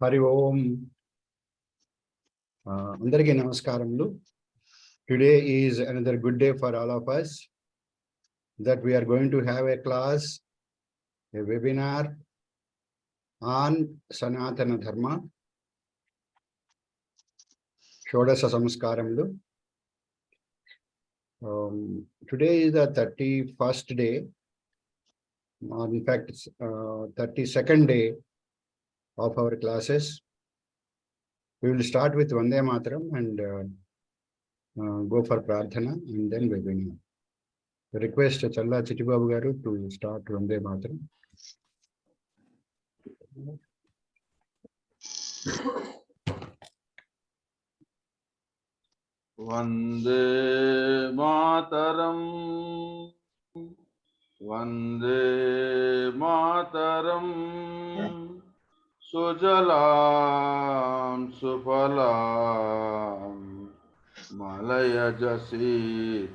Hari Om. Andariki Namaskaramulu. Today is another good day for all of us, that we are going to have a class, a webinar on Sanatana Dharma, Shodasa Samskaramulu. Today is the 31st day, in fact, 32nd day of our classes. We will start with Vande Mataram and go for Prarthana and then webinar. Request Challa Chittibabu Garu to start Vande Mataram. Vande Mataram, Vande Mataram, Sujalam Sufalam, Malaya Jasitalam,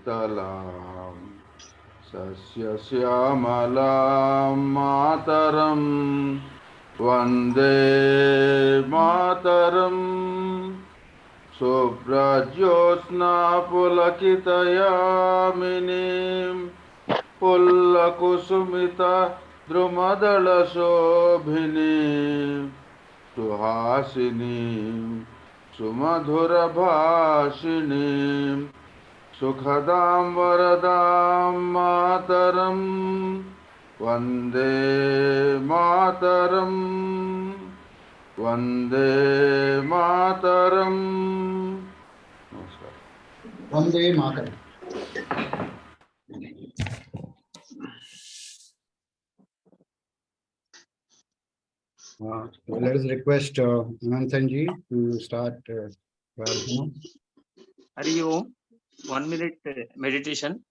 Sasya Syamalam Mataram, Vande Mataram. Subrajyosna pulakitayaminim pullakusumita drumadala shobhinim suhasinim sumadhura bhashinim sukhadam varadam mataram Vande Mataram Vande Mataram. Vande Mataram. Let us request Ananthanji to start Prarthana. Hari Om. 1 minute meditation.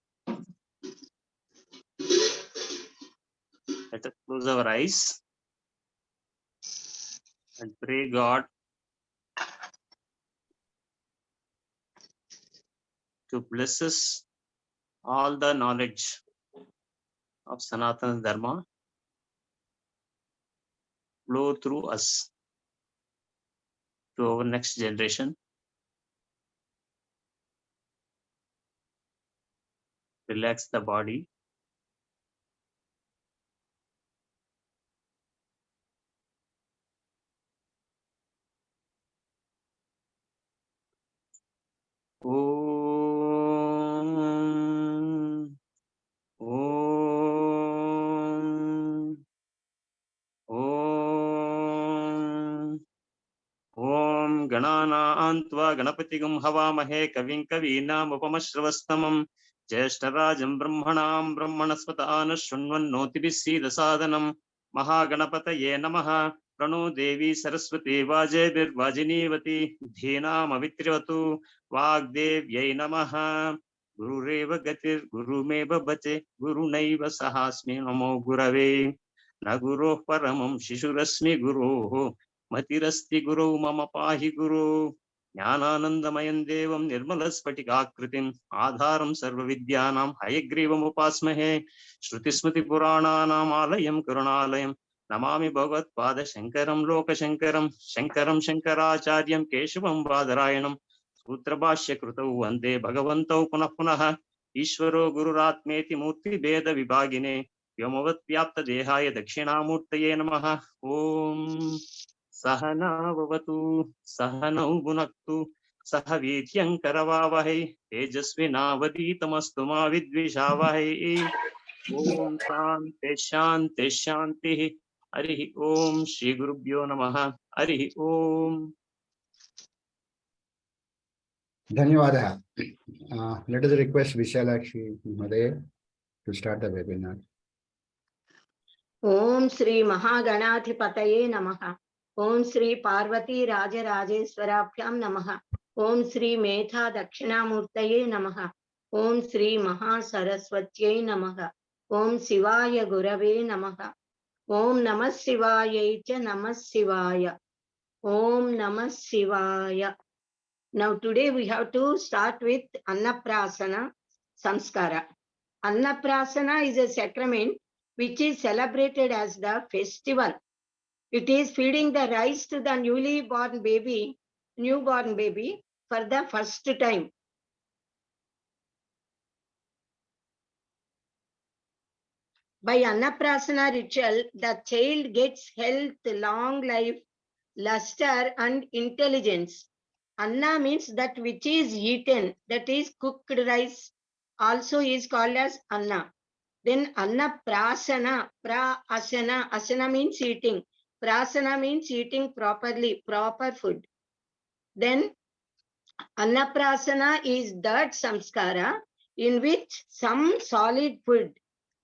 Let us close our eyes and pray God to bless us all the knowledge of Sanatana Dharma flow through us to our next generation. Relax the body. Om. Om. Om. Om Gananantva Ganapatigam Havamahe Kavin Kavinam Upamashravastamam Jeshtarajam Brahmanam Brahmanaspatana Shunvan Notibisi Sadanam Mahaganapataye Namaha Prano Devi Saraswati Vajebir Vajinivati Dhinam Avitrivatu Vagdevyai Namaha Guru Reva Gatir Guru Meva Bate Guru Naiva Sahasmi Namo Gurave Naguro Paramam Shishurasmi Guru Matirasti Guru Mama Pahi Guru Jnananandamayan Devam Nirmalaspatikakritim Adharam Sarva Vidyanam Hayagrivam Upasmahe Shrutismati Purananam Alayam Karunalayam Namami Bhagavat Pada Shankaram Loka Shankaram Shankaram Shankaracharyam Keshavam Badarayanam Sutrabhashya Krutau Vande Bhagavantau Punah Punaha Ishvaro Gururatmeti Murti Veda Vibhagine Vyomavat Vyapta Dehaya Dakshinamurtaye Namaha Om Sahana Vavatu Sahanau Bhunaktu Sahavithyam Karavavahai Tejasvinavaditamastu ma vidvishavahai Om Shanti Shanti Shanti Harihi Om Shri Gurubhyo Namaha Harihi Om. Dhanyavada. Let us request Visalakshi Madhe to start the webinar. Om Sri Mahaganathipataye Namaha. Om Sri Parvati Rajarajeshwarabhyam Namaha. Om Sri Metha Dakshinamurtaye Namaha. Om Sri Mahasaraswatyai Namaha. Om Shivaya Gurave Namaha. Om Namah Shivaya cha Namah Shivaya. Om Namah Shivaya. Now today we have to start with Annaprasana Samskara. Annaprasana is a sacrament which is celebrated as the festival It is feeding the rice to the newborn baby for the first time. By Annaprasana ritual, the child gets health, long life, luster, and intelligence. Anna means that which is eaten, that is cooked rice, also is called as Anna. Then Annaprasana, asana. Asana means eating. Prasana means eating properly, proper food. Then Annaprasana is that samskara in which some solid food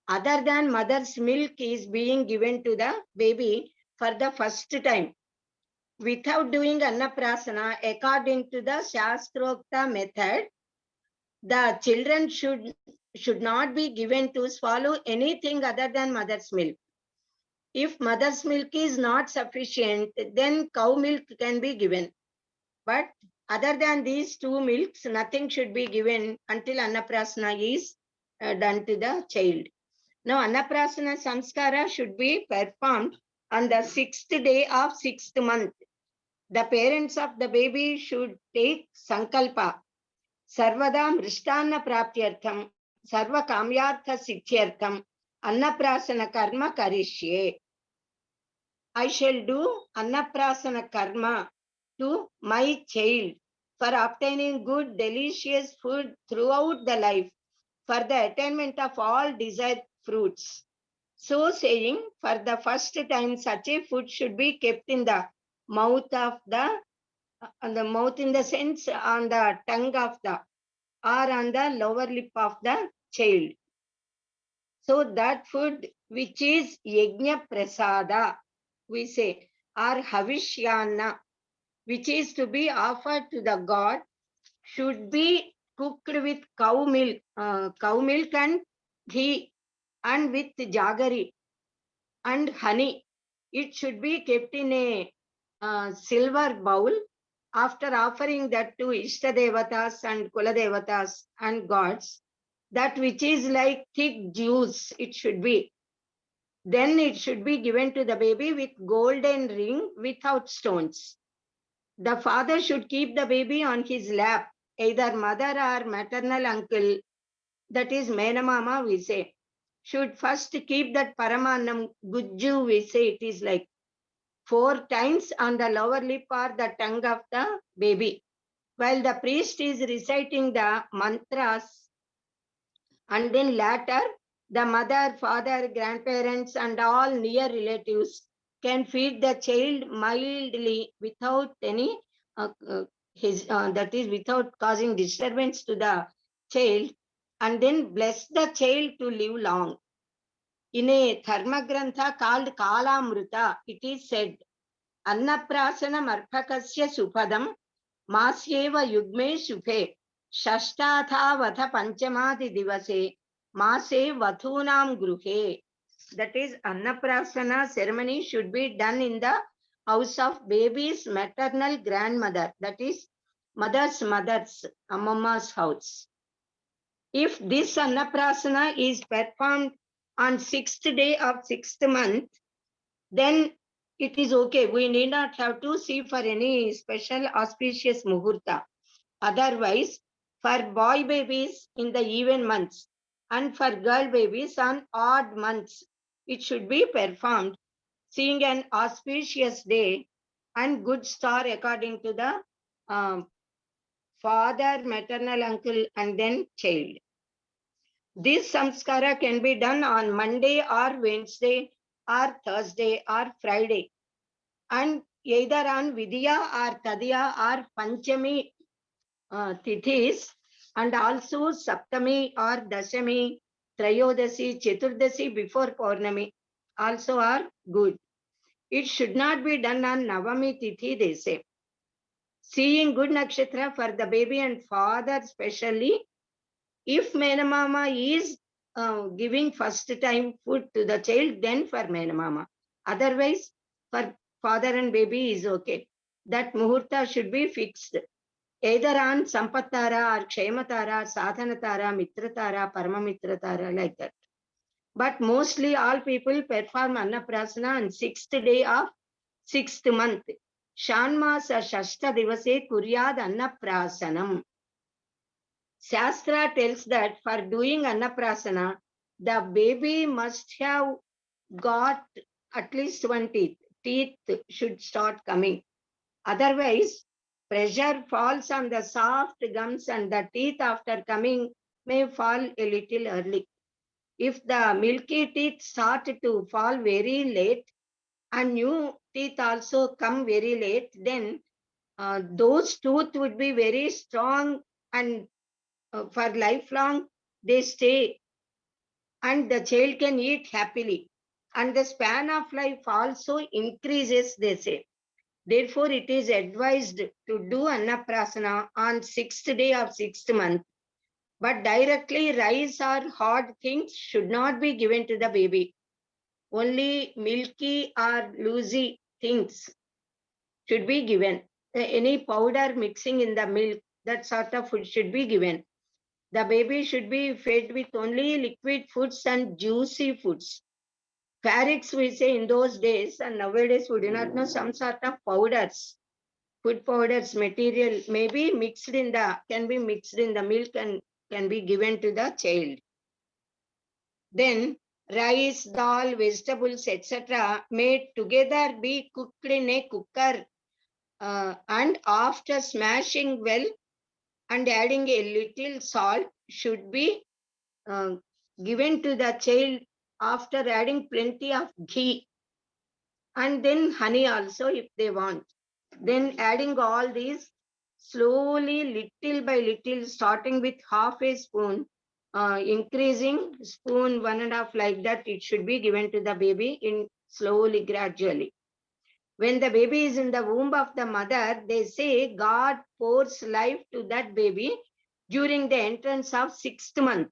other than mother's milk is being given to the baby for the first time. Without doing Annaprasana, according to the Shastrokta method, the children should not be given to swallow anything other than mother's milk. If mother's milk is not sufficient, then cow milk can be given. But other than these two milks, nothing should be given until Annaprasana is done to the child. Now, Annaprasana Samskara should be performed on the 6th day of 6th month. The parents of the baby should take Sankalpa. Sarvada Mrishtana Praptyartham, Sarva Kamyartha Siddhyartham, Annaprasana Karma Karishye. I shall do Annaprasana Karma to my child for obtaining good, delicious food throughout the life, for the attainment of all desired fruits. So saying, for the first time, such a food should be kept in the mouth of the mouth in the sense on the tongue of the or on the lower lip of the child. So that food which is yajna prasada, we say, or havishyana, which is to be offered to the god, should be cooked with cow milk and ghee, and with jaggery and honey. It should be kept in a silver bowl. After offering that to Ishtadevatas and Kuladevatas and gods, that which is like thick juice, it should be. Then it should be given to the baby with golden ring without stones. The father should keep the baby on his lap, either mother or maternal uncle, that is Menamama, we say, should first keep that Paramanam Gujju, we say, it is like 4 times on the lower lip or the tongue of the baby, while the priest is reciting the mantras, and then later the mother, father, grandparents and all near relatives can feed the child mildly without any that is without causing disturbance to the child, and then bless the child to live long. In a Dharma Grantha called Kalamrita, it is said, Annaprasana Marphakasya Supadam Masyeva Yugme Shuphe Shashtatha Vatha Panchamadi Divase Mase Vathunam Gruhe. That is, Annaprasana ceremony should be done in the house of baby's maternal grandmother, that is, mother's Amma's house. If this Annaprasana is performed on 6th day of 6th month, then it is okay. We need not have to see for any special auspicious muhurta. Otherwise, for boy babies in the even months and for girl babies on odd months, it should be performed, seeing an auspicious day and good star according to the father, maternal uncle, and then child. This samskara can be done on Monday or Wednesday or Thursday or Friday, and either on Vidya or Tadiya or Panchami tithis, and also Saptami or Dashami, Trayodasi, Chaturdasi before Purnami also are good. It should not be done on Navami Tithi, they say. Seeing good nakshatra for the baby and father especially, if Menamama is giving first time food to the child, then for Menamama. Otherwise, for father and baby is okay. That muhurta should be fixed, either on Sampatara or Kshematara, Sadhanatara, Mitratara, Paramamitratara, like that. But mostly all people perform Annaprasana on 6th day of 6th month. Shanmasa Shashta Divase Kuryad Annaprasanam. Shastra tells that for doing Annaprasana, the baby must have got at least one teeth. Teeth should start coming. Otherwise, pressure falls on the soft gums and the teeth after coming may fall a little early. If the milky teeth start to fall very late and new teeth also come very late, then those tooth would be very strong and for lifelong they stay and the child can eat happily. And the span of life also increases, they say. Therefore, it is advised to do Annaprasana on 6th day of 6th month. But directly rice or hard things should not be given to the baby. Only milky or loosey things should be given. Any powder mixing in the milk, that sort of food should be given. The baby should be fed with only liquid foods and juicy foods. Farix, we say in those days, and nowadays we do not know, some sort of powders, food powders material may be mixed in the, can be mixed in the milk and can be given to the child. Then rice, dal, vegetables, etc. may together be cooked in a cooker and after smashing well and adding a little salt should be given to the child after adding plenty of ghee and then honey also if they want. Then adding all these slowly, little by little, starting with half a spoon, increasing spoon 1.5 like that, it should be given to the baby in slowly, gradually. When the baby is in the womb of the mother, they say God pours life to that baby during the entrance of 6th month.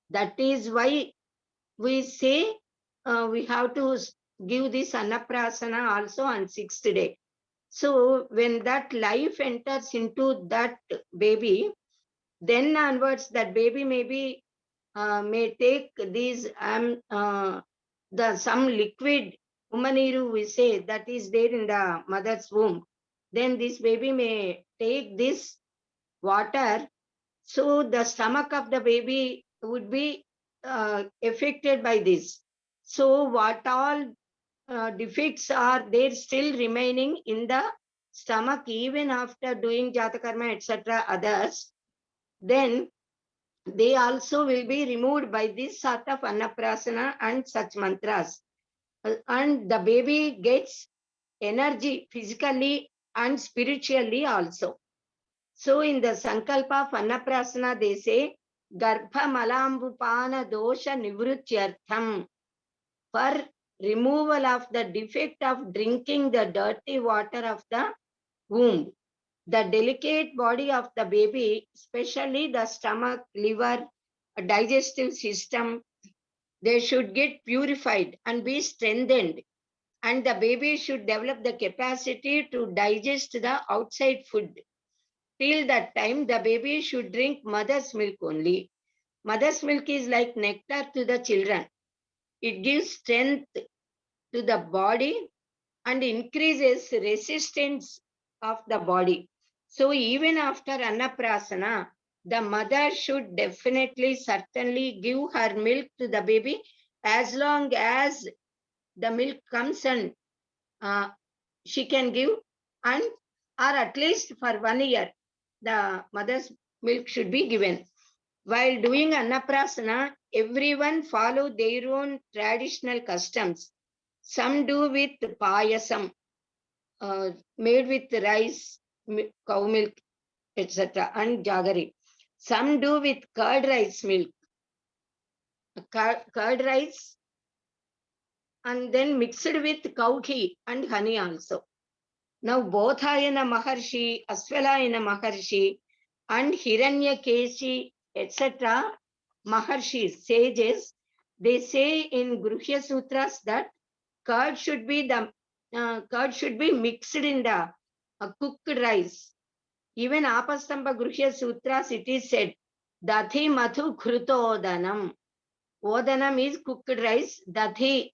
That is why we say we have to give this Annaprasana also on 6th day. So when that life enters into that baby, then onwards that baby may take these some liquid umaniru, we say, that is there in the mother's womb. Then this baby may take this water, so the stomach of the baby would be affected by this. So what all defects are there still remaining in the stomach even after doing Jatakarma, etc. others, then they also will be removed by this sort of Annaprasana and such mantras. And the baby gets energy physically and spiritually also. So in the Sankalpa of Annaprasana, they say, Garbha Malambupana Dosha Nivrutyartham, for removal of the defect of drinking the dirty water of the womb. The delicate body of the baby, especially the stomach, liver, digestive system, they should get purified and be strengthened. And the baby should develop the capacity to digest the outside food. Till that time, the baby should drink mother's milk only. Mother's milk is like nectar to the children. It gives strength to the body and increases resistance of the body. So even after Annaprasana, the mother should definitely, certainly give her milk to the baby as long as the milk comes and she can give, and or at least for 1 year, the mother's milk should be given. While doing Annaprasana, everyone follow their own traditional customs. Some do with payasam, made with rice, cow milk, etc. and jaggery. Some do with curd rice milk, curd rice, and then mixed with cow ghee and honey also. Now Bodhayana Maharshi, Aswalayana Maharshi, and Hiranyakeshi, etc. Maharshis, sages, they say in Gruhya Sutras that curd should be mixed in the cooked rice. Even Apastamba Gruhya Sutras, it is said, Dathi Madhu Khrutodanam. Odanam is cooked rice, Dathi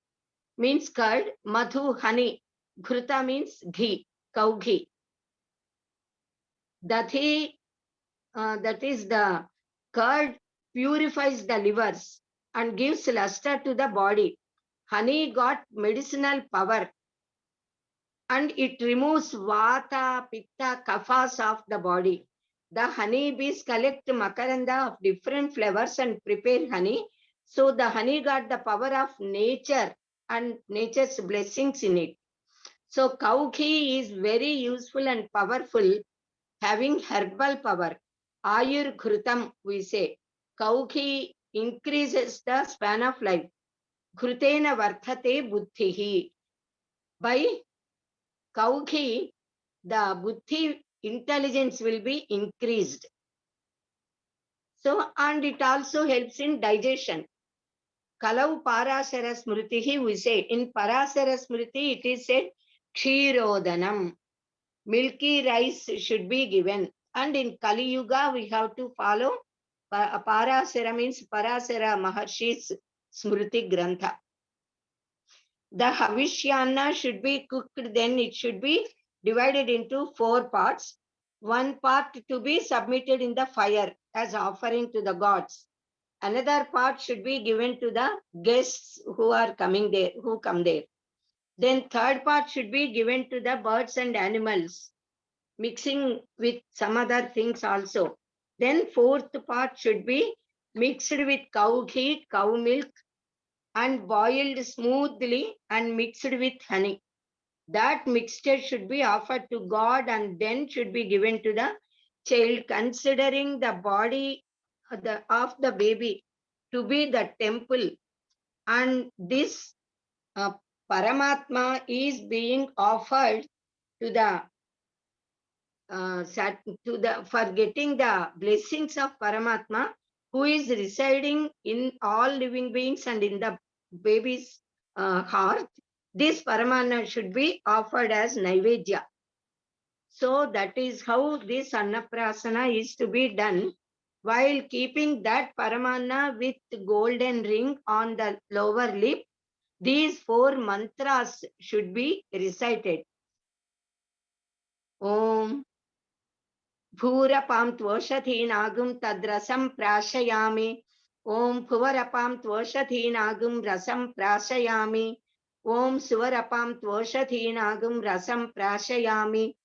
means curd, Madhu honey. Ghruta means ghee, cow ghee. Dathi, that is the curd, purifies the livers and gives luster to the body. Honey got medicinal power and it removes vata, pitta, kaphas of the body. The honey bees collect makaranda of different flavors and prepare honey. So the honey got the power of nature and nature's blessings in it. So cow ghee is very useful and powerful, having herbal power. Ayur Ghrutam, we say. Cow ghee increases the span of life. Ghrutena varthate buddhihi. By cow ghee, the buddhi intelligence will be increased. So, and it also helps in digestion. Kalau Parasara Smritihi, we say. In Parasara Smriti, it is said, Kshirodanam. Milky rice should be given. And in Kali Yuga, we have to follow Parasara means Parasara Maharshi's Smriti Grantha. The Havishyana should be cooked, then it should be divided into 4 parts. One part to be submitted in the fire as offering to the gods. Another part should be given to the guests who are coming there, who come there. Then third part should be given to the birds and animals, mixing with some other things also. Then fourth part should be mixed with cow ghee, cow milk, and boiled smoothly and mixed with honey. That mixture should be offered to God and then should be given to the child, considering the body of the baby to be the temple. And this Paramatma is being offered to the for getting the blessings of Paramatma, who is residing in all living beings and in the baby's heart. This Paramana should be offered as Naivedya. So that is how this Annaprasana is to be done, while keeping that Paramana with golden ring on the lower lip. These 4 mantras should be recited. Om Bhurapam Tvoshatheenagum Tadrasam Prashayami. Om Bhuvarapam Tvoshatheenagum Rasam Prashayami. Om Suvarapam Tvoshatheenagum Rasam Prashayami.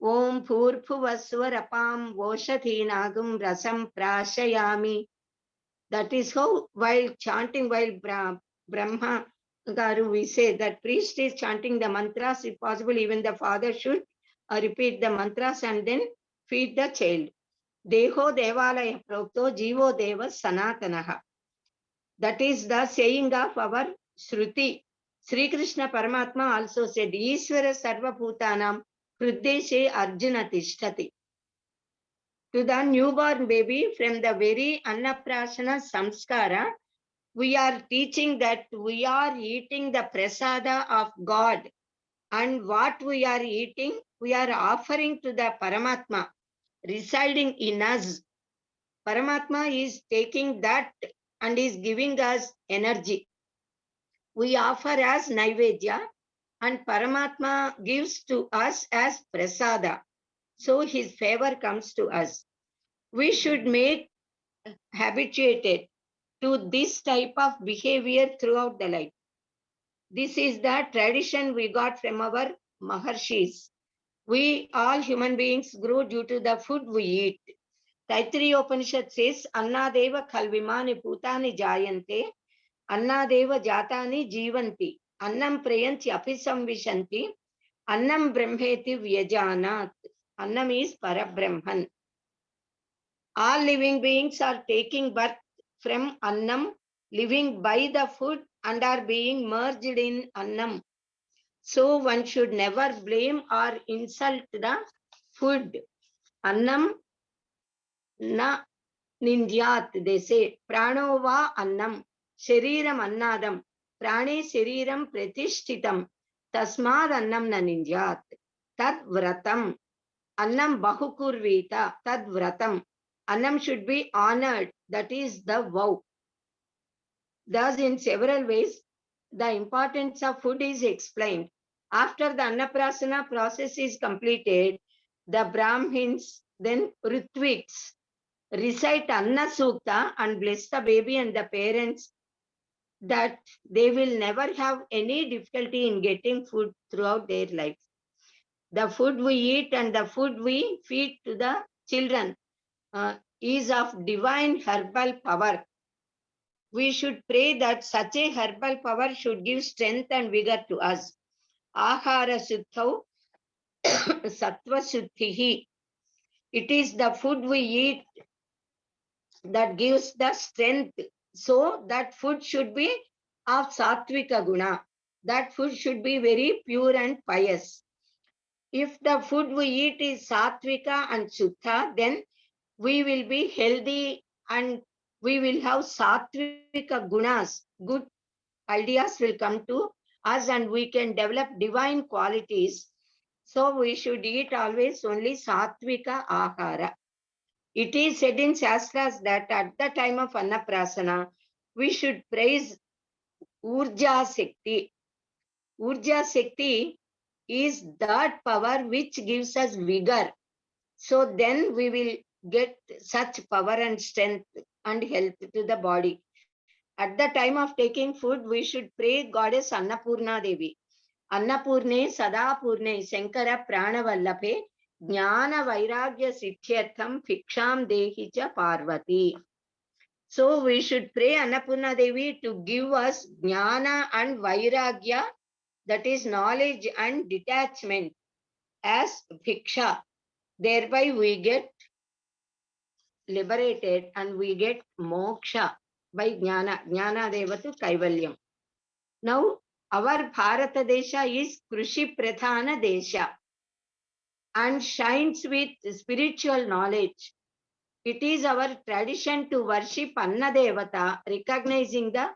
Om Bhurphuvaswarapam Voshatheenagum Rasam Prashayami. That is how, while chanting, while Brahma Garu, we say that priest is chanting the mantras. If possible, even the father should repeat the mantras and then feed the child. Deho Devalaya Prokto Jivo Deva Sanatanaha. That is the saying of our Shruti. Sri Krishna Paramatma also said, Ishvara Sarva Bhutanam Hruddeshe Arjuna Tishtati. To the newborn baby, from the very Annaprasana Samskara, we are teaching that we are eating the prasada of God. And what we are eating, we are offering to the Paramatma residing in us. Paramatma is taking that and is giving us energy. We offer as Naivedya and Paramatma gives to us as prasada. So his favor comes to us. We should make habituated to this type of behavior throughout the life. This is the tradition we got from our Maharshis. We all human beings grow due to the food we eat. Taittiriya Upanishad says, Annadeva Khalvimani Putani Jayante, Annadeva Jatani Jivanti, Annam Prayanti Apisamvishanti, Annam Brahmeti Vyajanat. Annam is Parabrahman. All living beings are taking birth from Annam, living by the food and are being merged in Annam. So one should never blame or insult the food. Annam na nindyat, they say. Pranova annam, shariram annadam, prane shariram pratishtitam, tasmad annam na nindyat, tad vratam, annam bahukurvita, tad vratam. Annam should be honored, that is the vow. Thus, in several ways, the importance of food is explained. After the Annaprasana process is completed, the Brahmins, then Ritviks, recite Anna Sukta and bless the baby and the parents that they will never have any difficulty in getting food throughout their life. The food we eat and the food we feed to the children is of divine herbal power. We should pray that such a herbal power should give strength and vigor to us. Ahara Suttau Sattva Sutthihi. It is the food we eat that gives the strength. So that food should be of Sattvika Guna. That food should be very pure and pious. If the food we eat is Sattvika and Shuddha, then we will be healthy and we will have Sattvika Gunas. Good ideas will come to us and we can develop divine qualities. So we should eat always only Sattvika Ahara. It is said in Shastras that at the time of Annaprasana, we should praise Urja Shakti. Urja Shakti is that power which gives us vigor. So then we will get such power and strength and health to the body. At the time of taking food, we should pray Goddess Annapurna Devi. Annapurne Sadapurne Shankara Pranavallabhe Jnana Vairagya Siddhyartham Fiksham Dehi Cha Parvati. So we should pray Annapurna Devi to give us Jnana and Vairagya, that is knowledge and detachment, as Fiksha. Thereby we get liberated and we get moksha by Jnana. Jnana Devatu Kaivalyam. Now, our Bharata Desha is Krishi Prathana Desha and shines with spiritual knowledge. It is our tradition to worship Anna Devata, recognizing the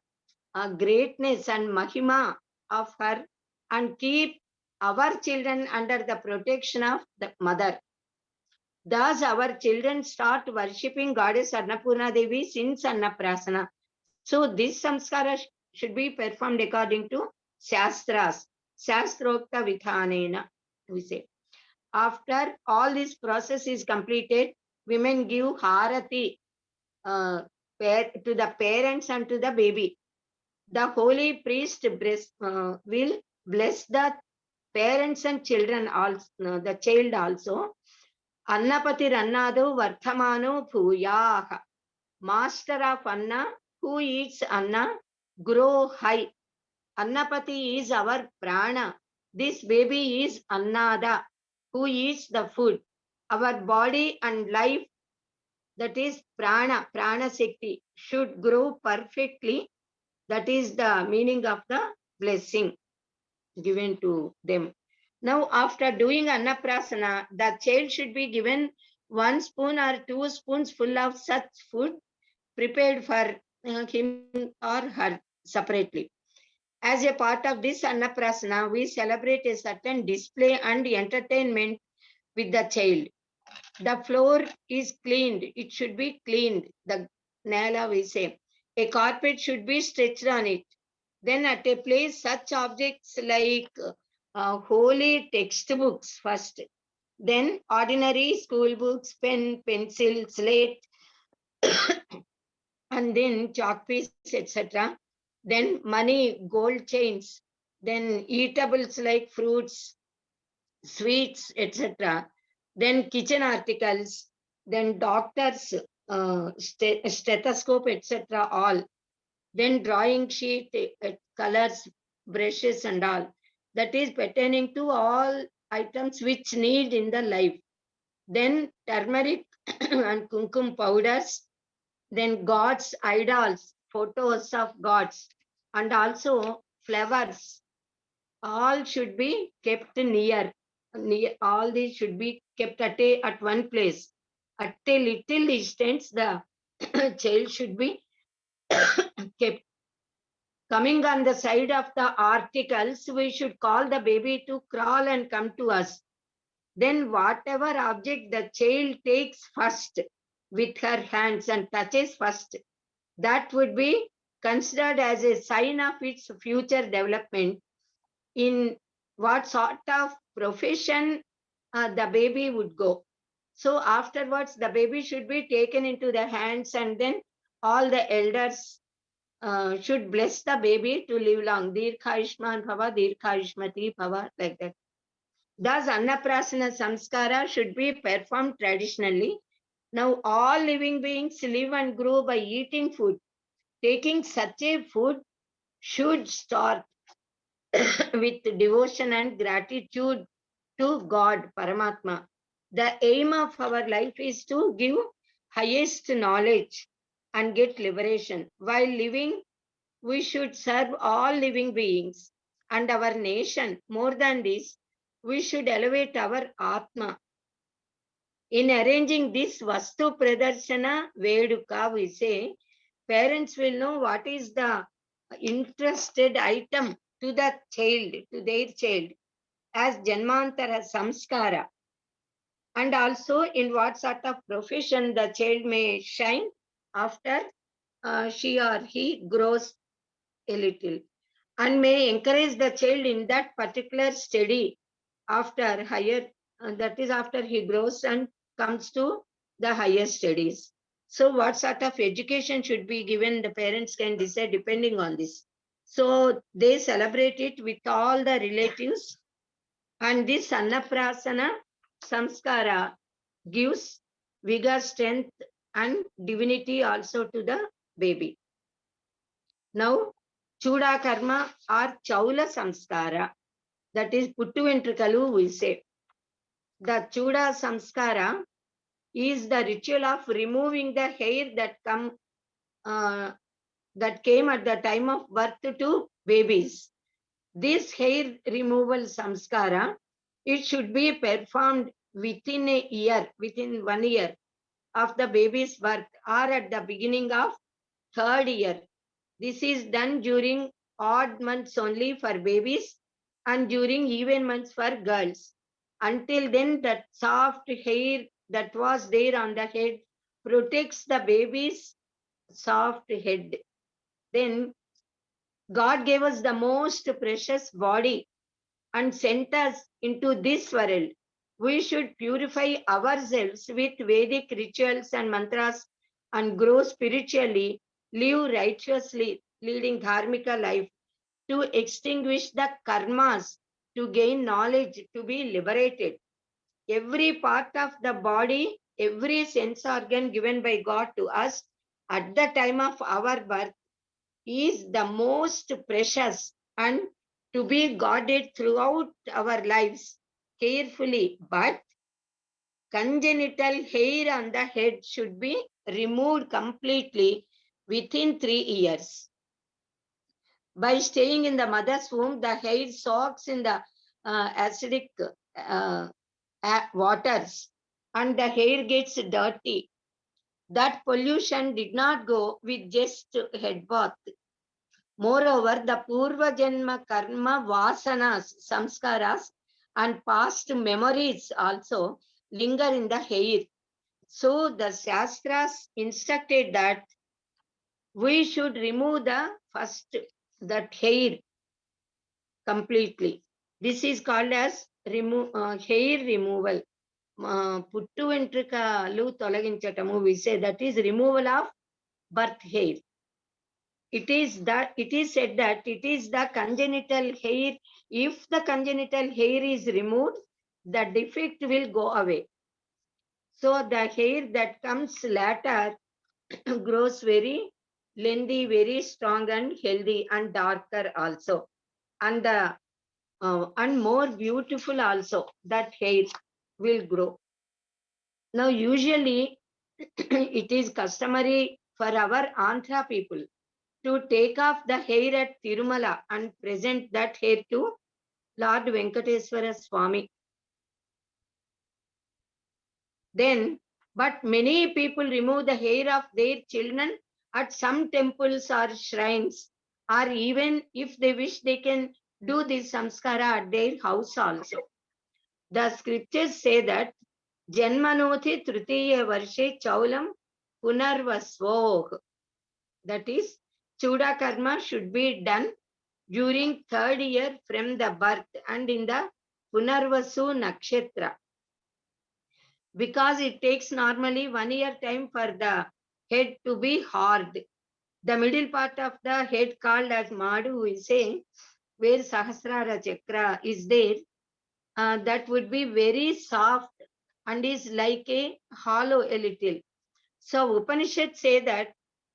greatness and mahima of her and keep our children under the protection of the mother. Thus, our children start worshipping Goddess Annapurna Devi since Annaprasana. So, this samskara should be performed according to Shastras, Shastrokta Vithanena, we say. After all this process is completed, women give Harati to the parents and to the baby. The holy priest will bless the parents and children, also, the child also. Annapati Rannado Varthamano Bhuyaha. Master of Anna, who eats Anna, grow high. Annapati is our prana. This baby is Annada, who eats the food. Our body and life, that is prana, prana Shakti, should grow perfectly. That is the meaning of the blessing given to them. Now, after doing Annaprasana, the child should be given 1 spoon or 2 spoons full of such food prepared for him or her separately. As a part of this Annaprasana, we celebrate a certain display and entertainment with the child. The floor is cleaned. It should be cleaned. The nala, we say. A carpet should be stretched on it. Then at a place, such objects like holy textbooks first. Then ordinary school books, pen, pencil, slate, and then chalk piece, etc. Then money, gold chains, then eatables like fruits, sweets, etc. Then kitchen articles, then doctors, stethoscope, etc. all. Then drawing sheet, colors, brushes and all. That is pertaining to all items which need in the life. Then turmeric and kumkum powders, then gods, idols, photos of gods, and also flowers. All should be kept near. All these should be kept at one place. At a little distance, the child should be kept. Coming on the side of the articles, we should call the baby to crawl and come to us. Then whatever object the child takes first with her hands and touches first, that would be considered as a sign of its future development. In what sort of profession the baby would go. So afterwards, the baby should be taken into the hands, and then all the elders should bless the baby to live long. Dirghayushman Bhava, Dirghayushmati Bhava, like that. Thus, Annaprasana Samskara should be performed traditionally. Now, all living beings live and grow by eating food. Taking such a food should start with devotion and gratitude to God, Paramatma. The aim of our life is to give highest knowledge and get liberation. While living, we should serve all living beings and our nation. More than this, we should elevate our Atma. In arranging this Vastu Pradarshana Veduka, we say, parents will know what is the interested item to the child, to their child, as Janmantara Samskara, and also in what sort of profession the child may shine after she or he grows a little, and may encourage the child in that particular study after higher, that is after he grows and comes to the higher studies. So what sort of education should be given, the parents can decide depending on this. So they celebrate it with all the relatives, and this Annaprasana Samskara gives vigor, strength, and divinity also to the baby. Now, Chuda Karma or Chaula Samskara, that is Puttu Ventrikalu, we say. The Chuda Samskara is the ritual of removing the hair that came at the time of birth to babies. This hair removal samskara, it should be performed within a year, within 1 year of the baby's birth, or at the beginning of 3rd year. This is done during odd months only for babies and during even months for girls. Until then, that soft hair that was there on the head protects the baby's soft head. Then God gave us the most precious body and sent us into this world. We should purify ourselves with Vedic rituals and mantras and grow spiritually, live righteously, leading dharmika life, to extinguish the karmas, to gain knowledge, to be liberated. Every part of the body, every sense organ given by God to us at the time of our birth is the most precious and to be guarded throughout our lives carefully. But congenital hair on the head should be removed completely within 3 years. By staying in the mother's womb, the hair soaks in the acidic waters and the hair gets dirty. That pollution did not go with just head bath. Moreover, the Purva Janma Karma Vasanas, Samskaras, and past memories also linger in the hair. So the Shastras instructed that we should remove the first, that hair completely. This is called as hair removal. Puttu ventrikalu tolaginchatamu, we say that is removal of birth hair. It is said that it is the congenital hair. If the congenital hair is removed, the defect will go away. So the hair that comes later grows very lengthy, very strong and healthy and darker also. And and more beautiful also, that hair will grow. Now usually it is customary for our Andhra people to take off the hair at Tirumala and present that hair to Lord Venkateswara Swami. Then, but many people remove the hair of their children at some temples or shrines, or even if they wish, they can do this samskara at their house also. The scriptures say that Janmanoti Tritiya Varshe Chaulam Punarvasvoh. That is, Chuda Karma should be done during 3rd year from the birth and in the Punarvasu Nakshatra. Because it takes normally 1 year time for the head to be hard. The middle part of the head called as Madu, we say, where Sahasrara Chakra is there, that would be very soft and is like a hollow a little. So Upanishad say that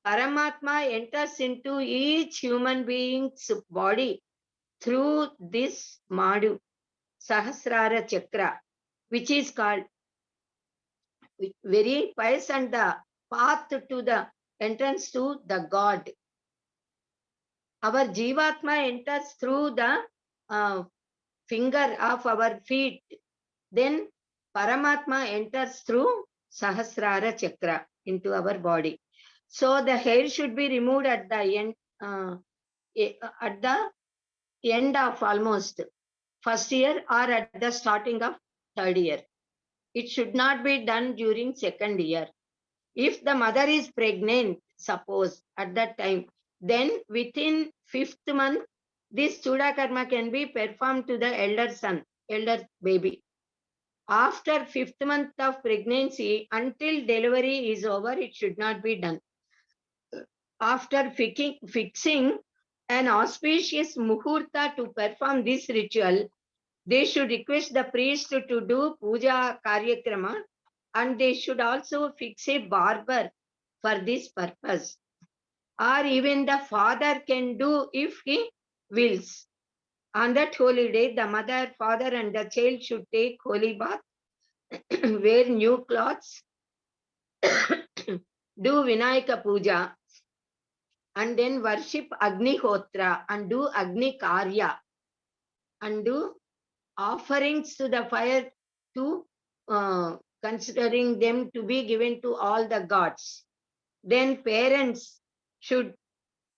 Paramatma enters into each human being's body through this Madu, Sahasrara Chakra, which is called very pious and the path to the entrance to the God. Our Jivatma enters through the finger of our feet. Then Paramatma enters through Sahasrara Chakra into our body. So the hair should be removed at the end of almost 1st year or at the starting of 3rd year. It should not be done during 2nd year. If the mother is pregnant, suppose at that time, then within 5th month, this Chuda Karma can be performed to the elder son, elder baby. After 5th month of pregnancy, until delivery is over, it should not be done. After fixing an auspicious muhurta to perform this ritual, they should request the priest to do puja karyakrama, and they should also fix a barber for this purpose. Or even the father can do if he wills. On that holy day, the mother, father, and the child should take holy bath, wear new clothes, do Vinayaka Puja, and then worship Agnihotra and do Agni Karya and do offerings to the fire to considering them to be given to all the gods. Then parents should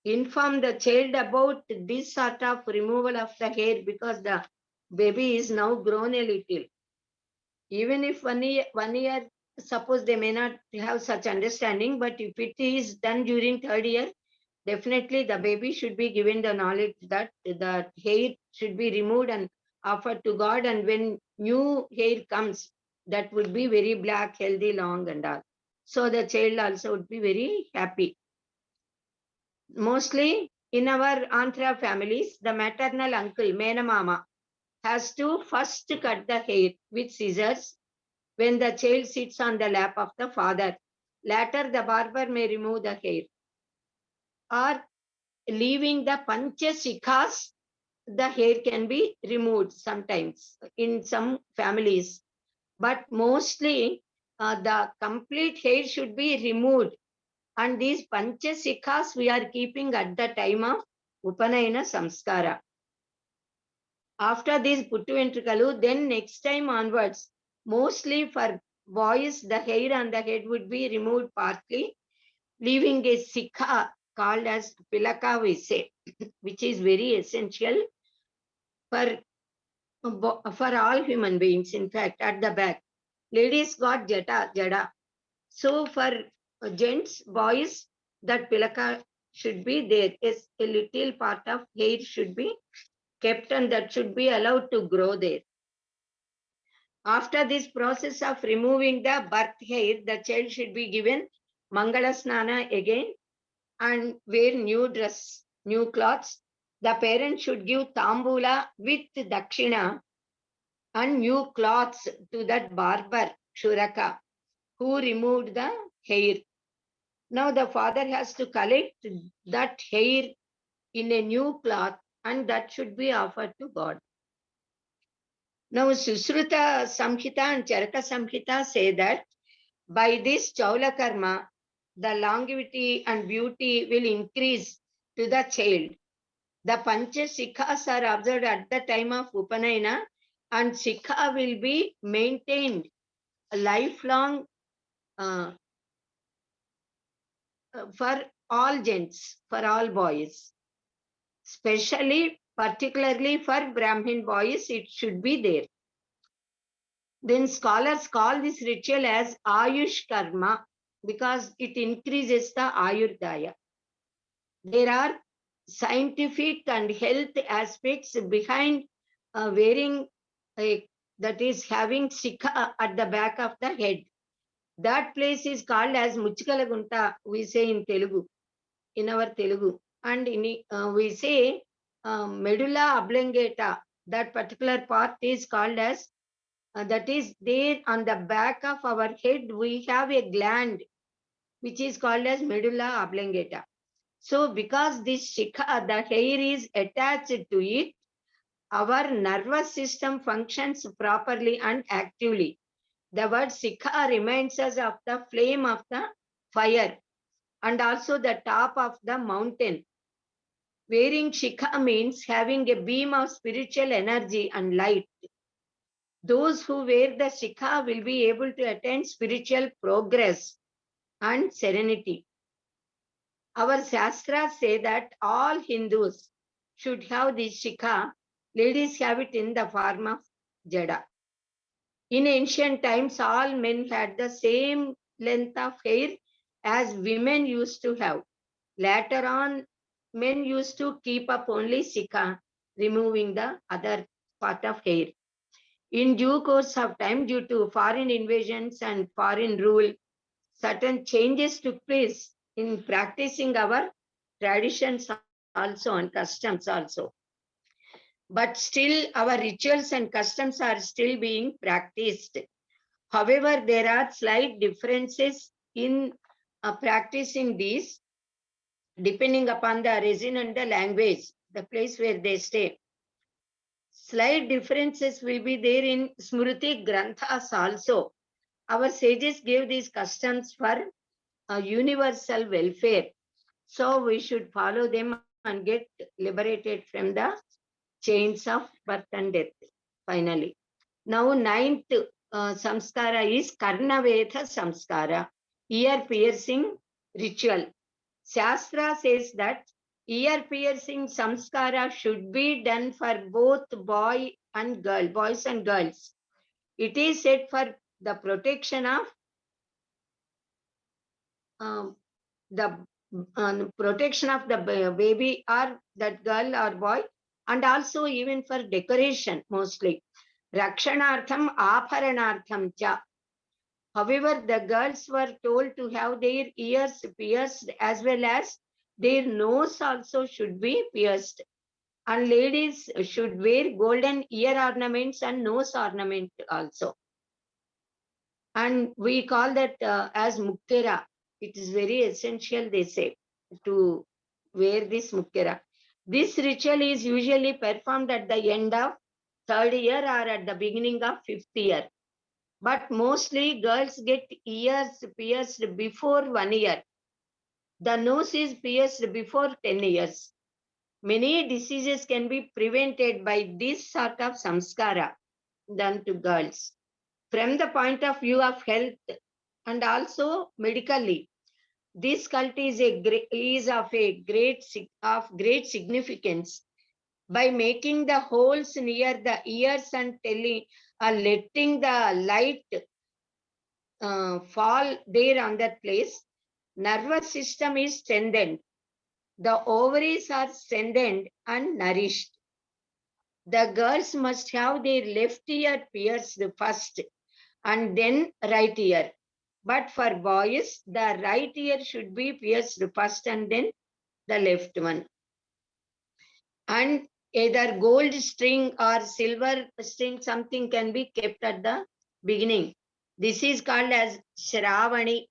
inform the child about this sort of removal of the hair because the baby is now grown a little. Even if 1 year, suppose they may not have such understanding, but if it is done during 3rd year, definitely the baby should be given the knowledge that the hair should be removed and offered to God, and when new hair comes, that would be very black, healthy, long and all. So the child also would be very happy. Mostly in our Andhra families, the maternal uncle, Menamama, has to first cut the hair with scissors when the child sits on the lap of the father. Later, the barber may remove the hair. Or leaving the panchasikhas, the hair can be removed sometimes in some families. But mostly, the complete hair should be removed. And these panchasikhas we are keeping at the time of Upanayana Samskara. After this Puttu Ventrikalu, then next time onwards, mostly for boys, the hair on the head would be removed partly, leaving a sikha called as pilaka, we say, which is very essential for all human beings. In fact, at the back, ladies got jada. So for gents, boys, that pilaka should be there. Yes, a little part of hair should be kept and that should be allowed to grow there. After this process of removing the birth hair, the child should be given Mangala Snana again and wear new dress, new clothes. The parent should give Tambula with Dakshina and new clothes to that barber, Shuraka, who removed the hair. Now the father has to collect that hair in a new cloth and that should be offered to God. Now Susruta Samhita and Charaka Samhita say that by this Chaula Karma, the longevity and beauty will increase to the child. The Pancha Sikhas are observed at the time of Upanayana and Sikha will be maintained lifelong for all gents, for all boys. Particularly for Brahmin boys, it should be there. Then scholars call this ritual as Ayush Karma because it increases the Ayurdaya. There are scientific and health aspects behind wearing that is having shikha at the back of the head. That place is called as Muchikalagunta, we say in Telugu, in our Telugu. And we say medulla oblongata, that particular part is called as, that is there on the back of our head, we have a gland which is called as medulla oblongata. So because this shikha, the hair is attached to it, our nervous system functions properly and actively. The word shikha reminds us of the flame of the fire and also the top of the mountain. Wearing shikha means having a beam of spiritual energy and light. Those who wear the shikha will be able to attain spiritual progress and serenity. Our Shastras say that all Hindus should have this shikha. Ladies have it in the form of jada. In ancient times, all men had the same length of hair as women used to have. Later on, men used to keep up only shikha, removing the other part of hair. In due course of time, due to foreign invasions and foreign rule, certain changes took place in practicing our traditions also and customs also. But still our rituals and customs are still being practiced. However, there are slight differences in practicing these depending upon the region and the language, the place where they stay. Slight differences will be there in Smruti Granthas also. Our sages gave these customs for universal welfare. So we should follow them and get liberated from the chains of birth and death, finally. Now, ninth samskara is Karnaveda samskara, ear piercing ritual. Shastra says that ear piercing samskara should be done for both boys and girls. It is said for the protection of the baby or that girl or boy, and also even for decoration mostly. Rakshanartham aparanartham cha. However, the girls were told to have their ears pierced as well as their nose also should be pierced. And ladies should wear golden ear ornaments and nose ornament also. And we call that as mukkera. It is very essential, they say, to wear this mukkera. This ritual is usually performed at the end of 3rd year or at the beginning of 5th year. But mostly girls get ears pierced before 1 year. The nose is pierced before 10 years. Many diseases can be prevented by this sort of samskara done to girls. From the point of view of health and also medically, this cult is of great significance. By making the holes near the ears and letting the light fall there on that place, nervous system is strengthened. The ovaries are strengthened and nourished. The girls must have their left ear pierced first and then right ear. But for boys, the right ear should be pierced first and then the left one. And either gold string or silver string, something can be kept at the beginning. This is called as Shravani.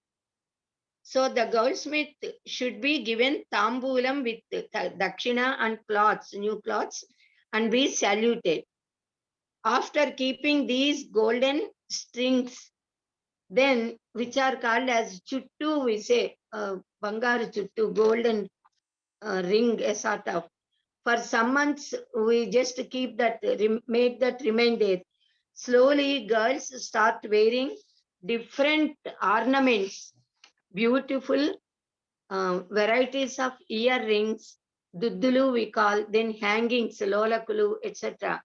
So the goldsmith should be given tambulam with dakshina and cloths, new cloths, and be saluted. After keeping these golden strings, then which are called as chuttu, we say bangar chuttu, golden ring, a sort of. For some months, we just keep that, make that remain there. Slowly, girls start wearing different ornaments, beautiful varieties of earrings, duddulu we call, then hangings, lolakulu, etc.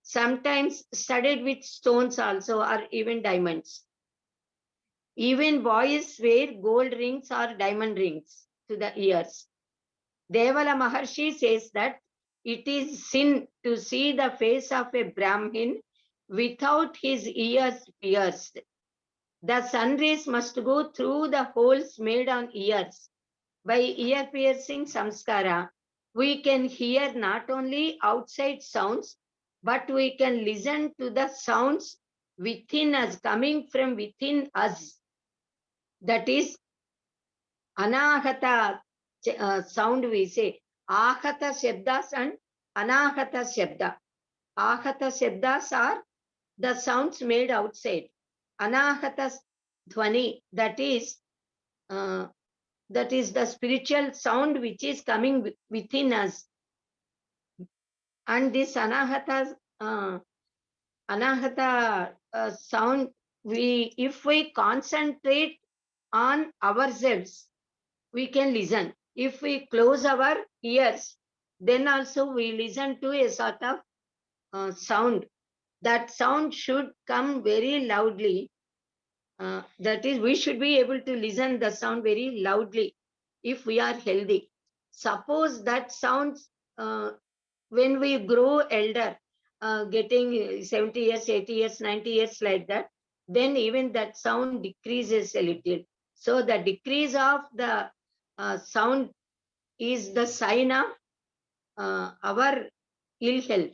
Sometimes studded with stones also, or even diamonds. Even boys wear gold rings or diamond rings to the ears. Devala Maharshi says that it is sin to see the face of a Brahmin without his ears pierced. The sun rays must go through the holes made on ears. By ear piercing samskara, we can hear not only outside sounds, but we can listen to the sounds within us, coming from within us. That is anahata sound we say. Ahata shabdas and anahata shabda. Ahata shabdas are the sounds made outside. Anahata dhvani, that is the spiritual sound which is coming within us. And this anahata sound, if we concentrate on ourselves, we can listen. If we close our ears, then also we listen to a sort of sound. That sound should come very loudly. That is, we should be able to listen the sound very loudly if we are healthy. Suppose that sounds when we grow elder, getting 70 years, 80 years, 90 years like that, then even that sound decreases a little. So the decrease of the sound is the sign of our ill health.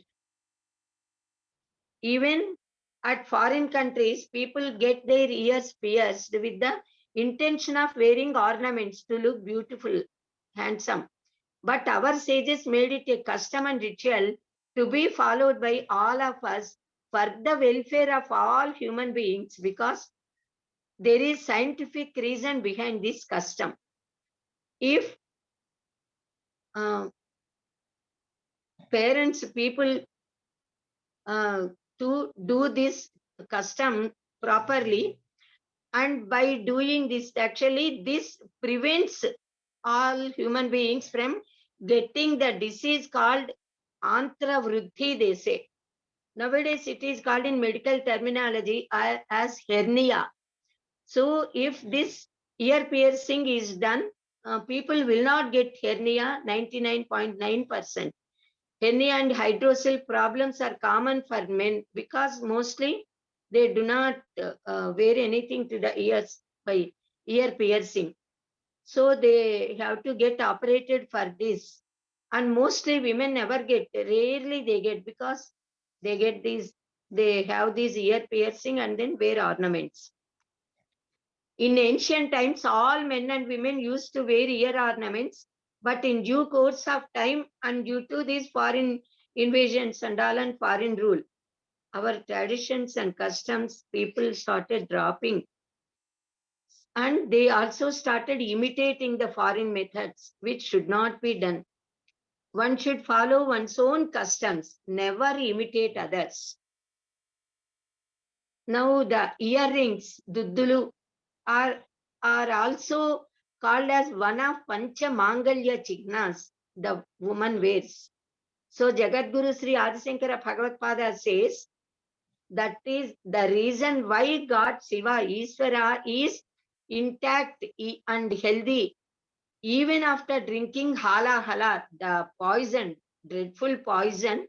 Even at foreign countries, people get their ears pierced with the intention of wearing ornaments to look beautiful, handsome. But our sages made it a custom and ritual to be followed by all of us for the welfare of all human beings, because there is scientific reason behind this custom. If parents, people to do this custom properly, and by doing this, actually this prevents all human beings from getting the disease called antravruddhi, they say. Nowadays it is called in medical terminology as hernia. So if this ear piercing is done, people will not get hernia 99.9%. Hernia and hydrocele problems are common for men because mostly they do not wear anything to the ears by ear piercing. So they have to get operated for this. And mostly women never get, rarely they get, because they get these, they have these ear piercing and then wear ornaments. In ancient times, all men and women used to wear ear ornaments, but in due course of time and due to these foreign invasions and all and foreign rule, our traditions and customs, people started dropping. And they also started imitating the foreign methods, which should not be done. One should follow one's own customs, never imitate others. Now the earrings, duddulu, are also called as one of Pancha Mangalya Chignas the woman wears. So Jagadguru Sri Adisankara Bhagavad says that is the reason why God Shiva Ishvara is intact and healthy even after drinking hala, the poison, dreadful poison,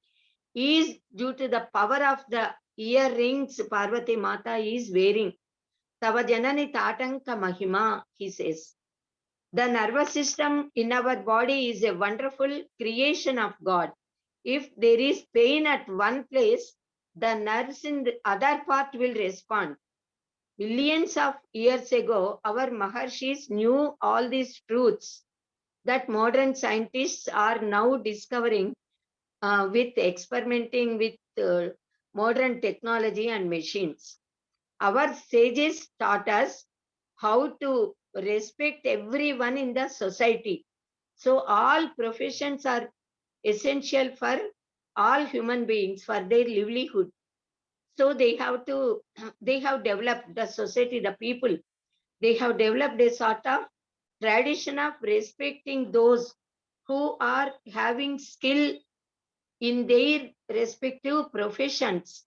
is due to the power of the earrings Parvati Mata is wearing. Tava janani tatanka mahima, he says. The nervous system in our body is a wonderful creation of God. If there is pain at one place, the nerves in the other part will respond. Millions of years ago, our Maharshis knew all these truths that modern scientists are now discovering with experimenting with modern technology and machines. Our sages taught us how to respect everyone in the society. So all professions are essential for all human beings for their livelihood. So they have developed the society, the people, they have developed a sort of tradition of respecting those who are having skill in their respective professions.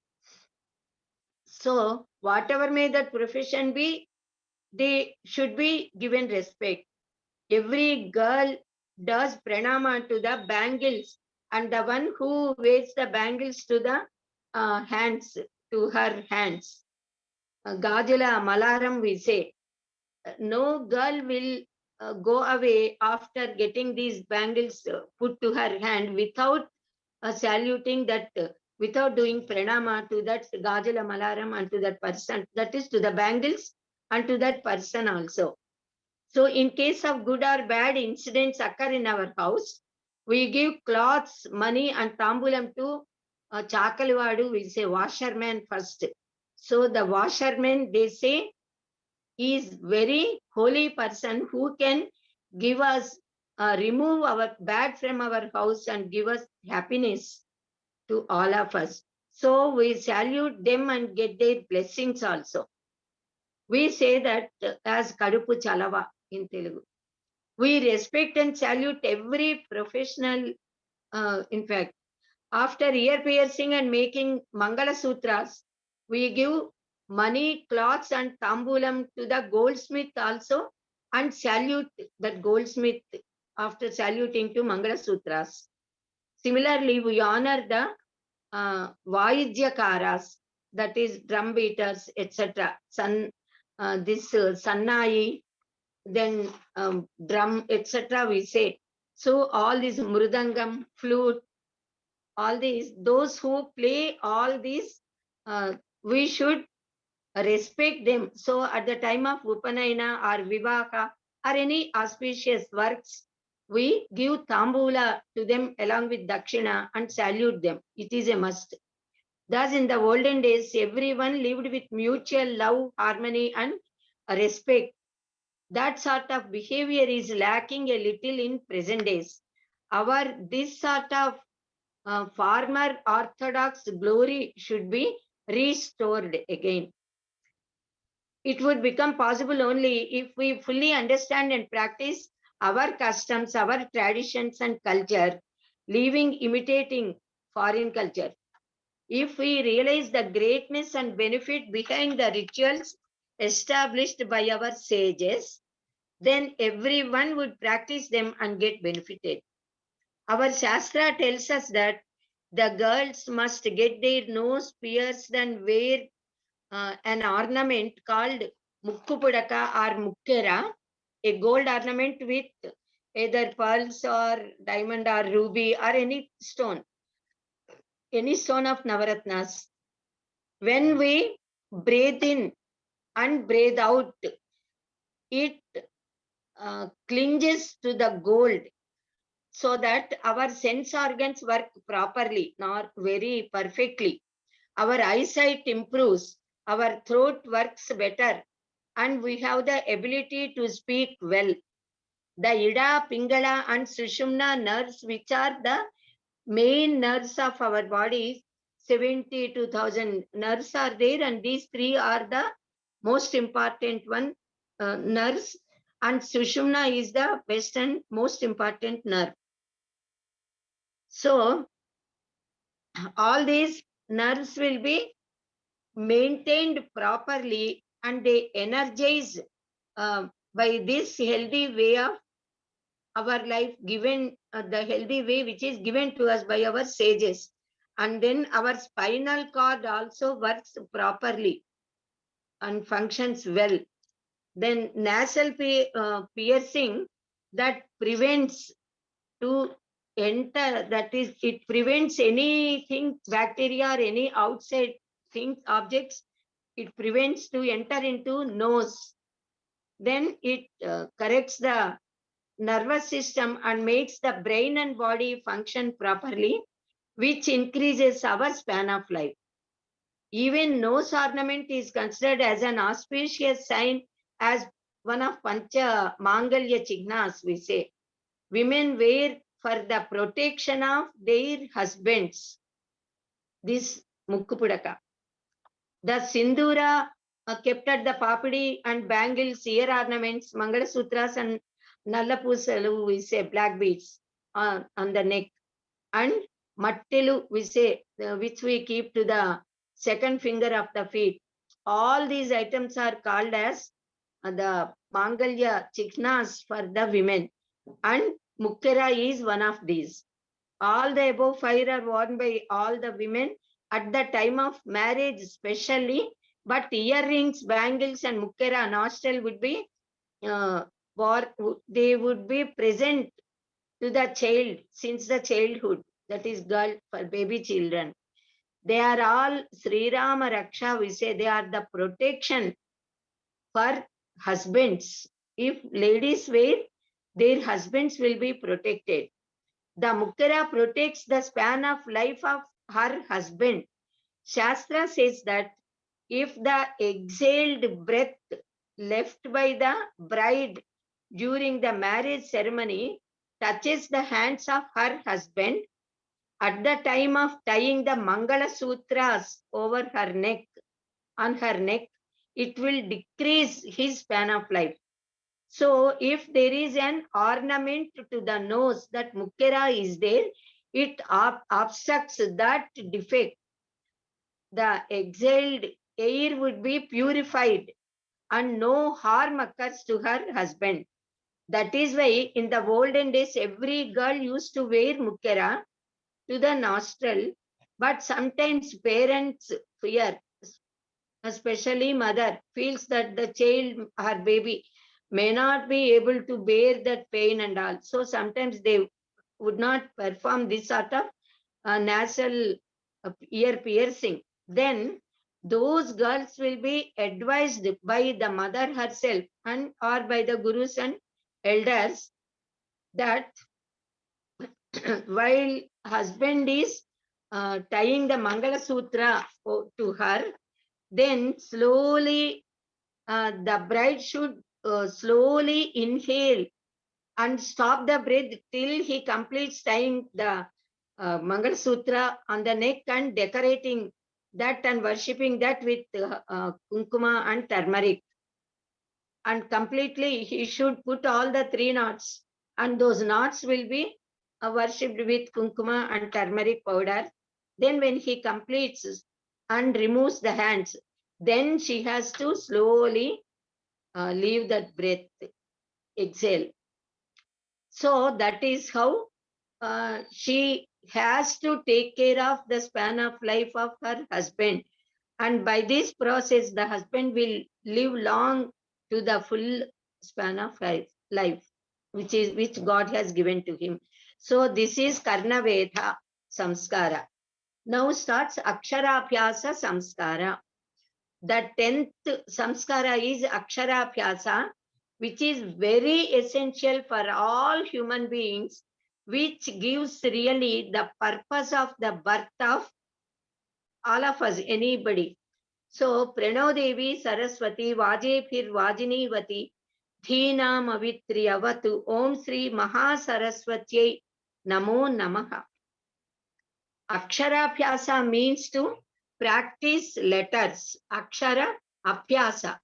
So whatever may that profession be, they should be given respect. Every girl does pranama to the bangles, and the one who wears the bangles to the hands, to her hands. Gajala Malaram we say. No girl will go away after getting these bangles put to her hand without saluting that, without doing pranama to that Gajala Malaram and to that person, that is to the bangles and to that person also. So in case of good or bad incidents occur in our house, we give cloths, money and tambulam to Chakalwadu, we say washerman first. So the washerman, they say, is very holy person who can give us, remove our bad from our house and give us happiness to all of us. So we salute them and get their blessings also. We say that as Kadupu Chalava in Telugu. We respect and salute every professional, in fact, after ear piercing and making Mangala Sutras, we give money, cloths and tambulam to the goldsmith also and salute that goldsmith after saluting to Mangala Sutras. Similarly, we honor the Vaidhyakaras, that is drum beaters, etc. This Sannai, then drum, etc. we say. So all these Mridangam, flute, all these, those who play all these, we should respect them. So at the time of Upanayana or Vivaha or any auspicious works, we give Tambula to them along with Dakshina and salute them. It is a must. Thus in the olden days, everyone lived with mutual love, harmony and respect. That sort of behavior is lacking a little in present days. This sort of former orthodox glory should be restored again. It would become possible only if we fully understand and practice our customs, our traditions and culture, leaving imitating foreign culture. If we realize the greatness and benefit behind the rituals established by our sages, then everyone would practice them and get benefited. Our Shastra tells us that the girls must get their nose pierced and wear an ornament called Mukkupudaka or Mukkera, a gold ornament with either pearls or diamond or ruby or any stone of Navaratnas. When we breathe in and breathe out, it clinges to the gold so that our sense organs work properly, not very perfectly. Our eyesight improves, our throat works better, and we have the ability to speak well. The Ida, Pingala, and Sushumna nerves, which are the main nerves of our body, 72,000 nerves are there, and these three are the most important one, nerves, and Sushumna is the best and most important nerve. So all these nerves will be maintained properly and they energize by this healthy way of our life, given the healthy way which is given to us by our sages. And then our spinal cord also works properly and functions well. Then nasal piercing that prevents to enter, that is, it prevents anything, bacteria or any outside things, objects, it prevents to enter into nose. Then it corrects the nervous system and makes the brain and body function properly, which increases our span of life. Even nose ornament is considered as an auspicious sign, as one of Pancha Mangalya Chignas, we say. Women wear for the protection of their husbands this Mukkupudaka. The Sindura kept at the papadi and bangles, ear ornaments, Mangala Sutras and Nallapusalu, we say black beads on the neck, and Mattilu, we say, which we keep to the second finger of the feet. All these items are called as the Mangalya Chiknas for the women. And Mukkara is one of these. All the above 5 are worn by all the women at the time of marriage especially, but earrings, bangles and mukkara nostril would be they would be present to the child since the childhood, that is girl for baby children. They are all Sri Rama Raksha, we say they are the protection for husbands. If ladies wear, their husbands will be protected. The Mukkara protects the span of life of her husband. Shastra says that if the exhaled breath left by the bride during the marriage ceremony touches the hands of her husband at the time of tying the Mangala Sutras over her neck, on her neck, it will decrease his span of life. So if there is an ornament to the nose, that Mukkara is there, it obstructs that defect. The exhaled air would be purified and no harm occurs to her husband. That is why in the olden days, every girl used to wear Mukkara to the nostril, but sometimes parents fear, especially mother, feels that the child, her baby, may not be able to bear that pain and all. So sometimes they would not perform this sort of nasal ear piercing. Then those girls will be advised by the mother herself and or by the gurus and elders that while husband is tying the Mangala Sutra to her, then slowly the bride should slowly inhale and stop the breath till he completes tying the Mangal Sutra on the neck and decorating that and worshipping that with kunkuma and turmeric. And completely he should put all the 3 knots, and those knots will be worshipped with kunkuma and turmeric powder. Then when he completes and removes the hands, then she has to slowly leave that breath, exhale. So that is how she has to take care of the span of life of her husband. And by this process, the husband will live long to the full span of life, which God has given to him. So this is Karna Veda Samskara. Now starts Aksharabhyasa Samskara. The 10th Samskara is Aksharabhyasa, which is very essential for all human beings, which gives really the purpose of the birth of all of us, anybody. So, Prano Devi Saraswati Vajepir Vajinivati Dhinam Avitriyavatu Om Sri Mahasaraswati Namo Namaha. Aksharabhyasa means to practice letters. Akshara, Abhyasa.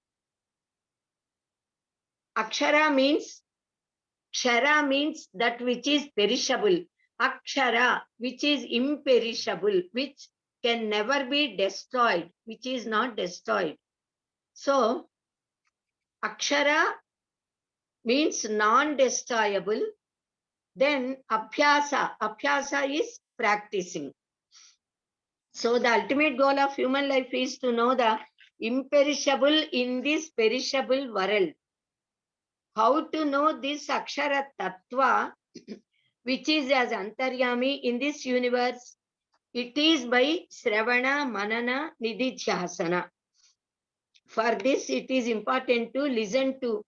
Akshara means, Kshara means that which is perishable. Akshara, which is imperishable, which can never be destroyed, which is not destroyed. So, Akshara means non-destroyable. Then Abhyasa, Abhyasa is practicing. So the ultimate goal of human life is to know the imperishable in this perishable world. How to know this Akshara Tattva, which is as Antaryami in this universe? It is by Sravana, Manana, Nididhyasana. For this, it is important to listen to.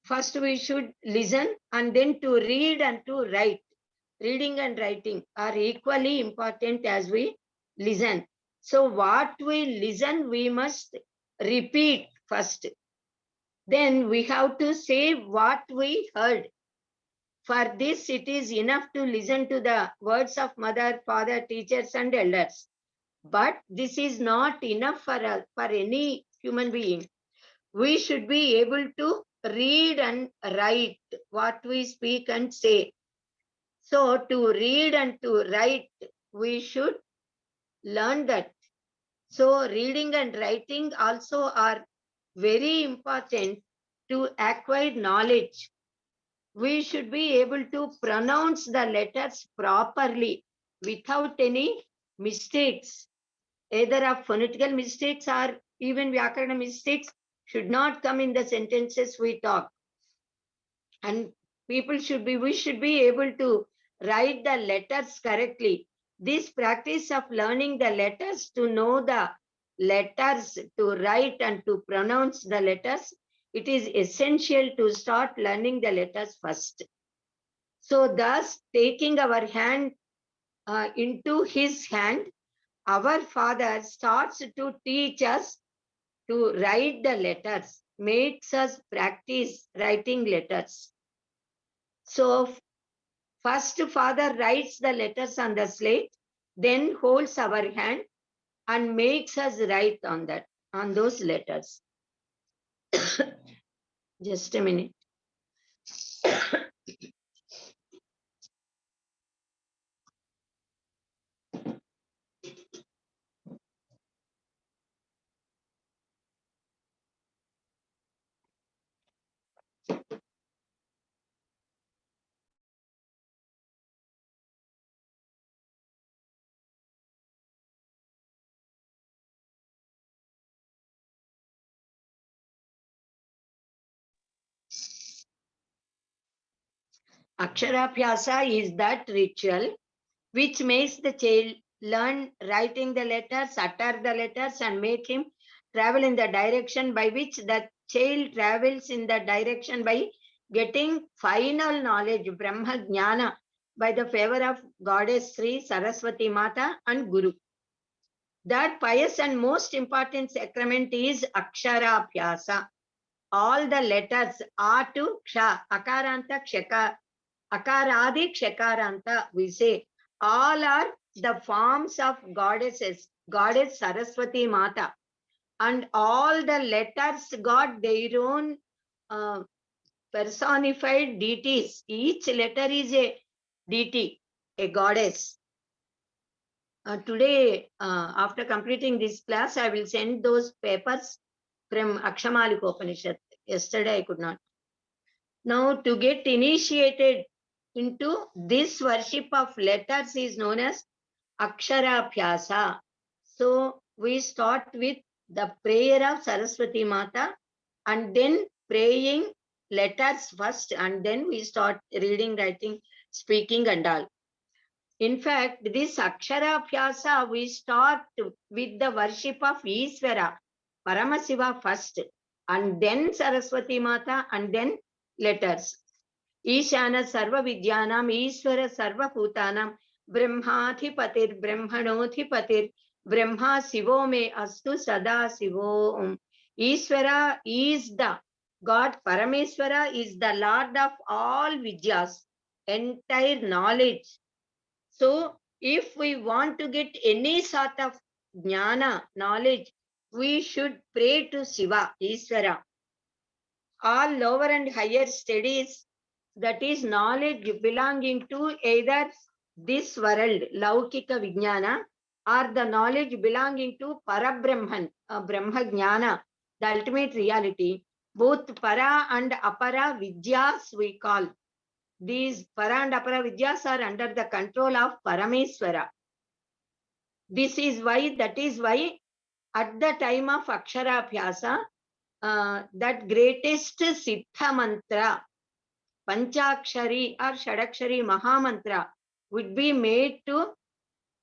First, we should listen and then to read and to write. Reading and writing are equally important as we listen. So what we listen, we must repeat first. Then we have to say what we heard. For this, it is enough to listen to the words of mother, father, teachers, and elders. But this is not enough for any human being. We should be able to read and write what we speak and say. So to read and to write, we should learn that. So reading and writing also are very important to acquire knowledge. we should be able to pronounce the letters properly without any mistakes, either of phonetical mistakes or even Vyakarana mistakes should not come in the sentences we talk. And we should be able to write the letters correctly. This practice of learning the letters, to know the letters, to write and to pronounce the letters, it is essential to start learning the letters first. So thus, taking our hand into his hand, our Father starts to teach us to write the letters, makes us practice writing letters. So first, Father writes the letters on the slate, then holds our hand and makes us write on those letters. Just a minute. Aksharabhyasa is that ritual which makes the child learn writing the letters, utter the letters, and make him travel in the direction by which the child travels in the direction by getting final knowledge, Brahma Jnana, by the favor of Goddess Sri Saraswati Mata and Guru. That pious and most important sacrament is Aksharabhyasa. All the letters A to Ksha, Akaranta, Kshaka, Akaradi, Kshakaranta, we say, all are the forms of goddesses, Goddess Saraswati Mata. And all the letters got their own personified deities. Each letter is a deity, a goddess. Today, after completing this class, I will send those papers from Akshamalika Upanishad. Yesterday, I could not. Now, to get initiated into this worship of letters is known as Aksharabhyasa. So, we start with the prayer of Saraswati Mata and then praying letters first, and then we start reading, writing, speaking and all. In fact, this Aksharabhyasa, we start with the worship of Ishvara, Paramasiva first, and then Saraswati Mata, and then letters. Ishana Sarva Vidyanam, Ishvara Sarva Bhutanam, Brahmadhipatir, Brahmanodhipatir, Brahma Sivo me astu sada Sivo Om. Ishvara is the God, Parameswara is the Lord of all Vidyas, entire knowledge. So, if we want to get any sort of jnana, knowledge, we should pray to Shiva, Ishvara. All lower and higher studies, that is knowledge belonging to either this world, Laukika Vijnana, or the knowledge belonging to Parabrahman, Brahma Jnana, the ultimate reality. Both Para and Apara Vidyas we call. These Para and Apara Vidyas are under the control of Parameswara. That is why at the time of Aksharabhyasa, that greatest Siddha mantra, Panchakshari or Shadakshari Mahamantra, would be made to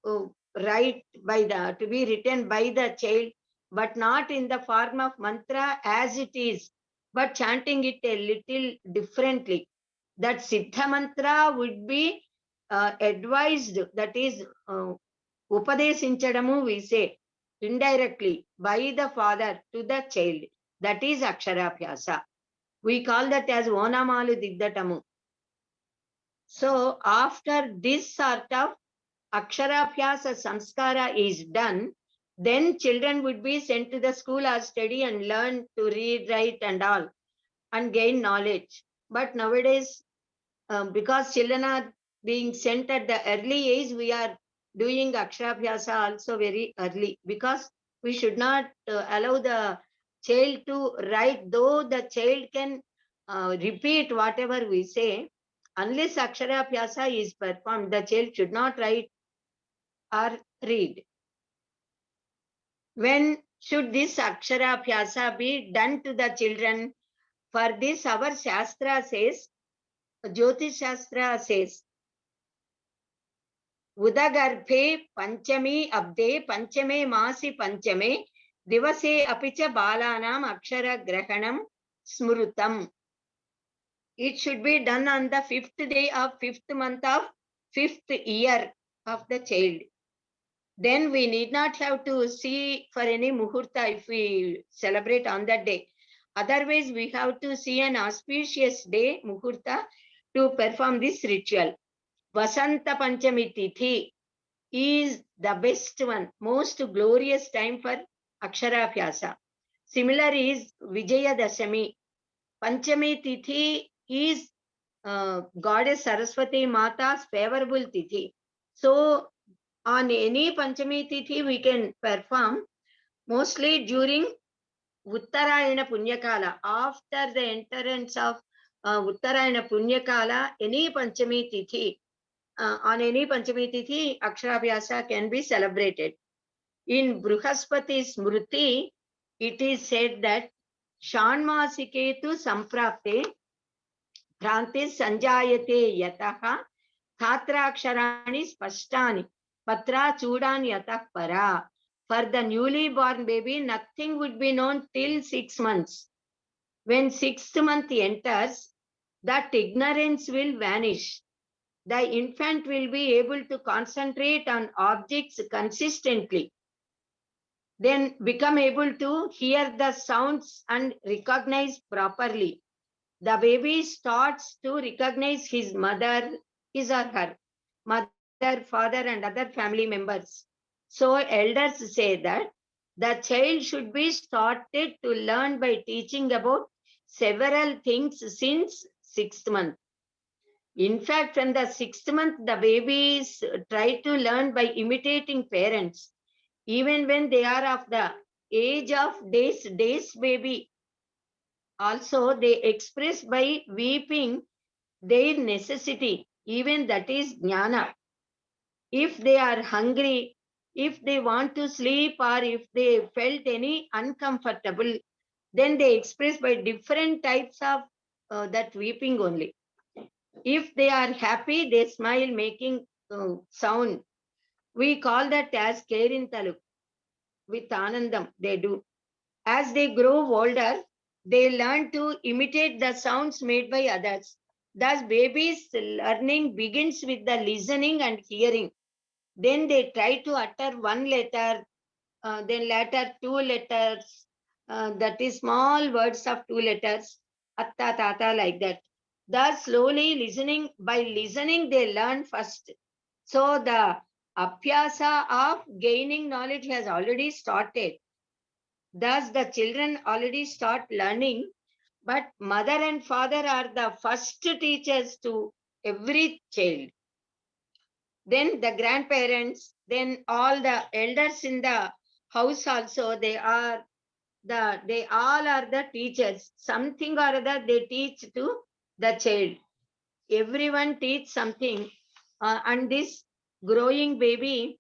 to be written by the child, but not in the form of mantra as it is, but chanting it a little differently. That Siddha mantra would be advised, that is Upadesinchadamu, we say, indirectly by the father to the child. That is Aksharabhyasa. We call that as Onamalu Diddatamu. So after this sort of Aksharabhyasa samskara is done, then children would be sent to the school or study and learn to read, write and all, and gain knowledge. But nowadays, because children are being sent at the early age, we are doing Aksharabhyasa also very early, because we should not allow the child to write, though the child can repeat whatever we say. Unless Aksharabhyasa is performed, the child should not write or read. When should this Aksharabhyasa be done to the children? For this, our Shastra says, Jyotish Shastra says, Udagarbhe Panchami Abde Panchame Masi Panchame Divase Apicha Balanam Akshara Grahanam Smrutam. It should be done on the 5th day of 5th month of 5th year of the child. Then we need not have to see for any muhurta if we celebrate on that day. Otherwise, we have to see an auspicious day, muhurta, to perform this ritual. Vasanta Panchami Tithi is the best one, most glorious time for Aksharabhyasa. Similar is Vijaya Dashami. Panchami Tithi is Goddess Saraswati Mata's favorable Tithi. So, on any Panchami Tithi we can perform, mostly during Uttarayana Punyakala. After the entrance of Uttarayana Punyakala, any Panchami Tithi, on any Panchami Tithi, Aksharabhyasa can be celebrated. In Bruhaspati Smruti, it is said that Shanmasiketu Samprapte Prantis Sanjayate Yataha Khatraksharani Spashtani Patra Chudan Yatah Para. For the newly born baby, nothing would be known till 6 months. When 6th month enters, that ignorance will vanish. The infant will be able to concentrate on objects consistently. Then become able to hear the sounds and recognize properly. The baby starts to recognize his mother, his or her mother, father, and other family members. So elders say that the child should be started to learn by teaching about several things since 6th month. In fact, from the 6th month, the babies try to learn by imitating parents. Even when they are of the age of days baby, also they express by weeping their necessity, even that is jnana. If they are hungry, if they want to sleep, or if they felt any uncomfortable, then they express by different types of that weeping only. If they are happy, they smile making sound. We call that as Kerintalu. With Anandam, they do. As they grow older, they learn to imitate the sounds made by others. Thus, babies' learning begins with the listening and hearing. Then they try to utter one letter, then later 2 letters, that is small words of 2 letters, atta, tata, like that. Thus, slowly listening, by listening, they learn first. So, the abhyasa of gaining knowledge has already started. Thus, the children already start learning, but mother and father are the first teachers to every child. Then the grandparents, then all the elders in the house also, they all are the teachers. Something or other they teach to the child. Everyone teach something, and this growing baby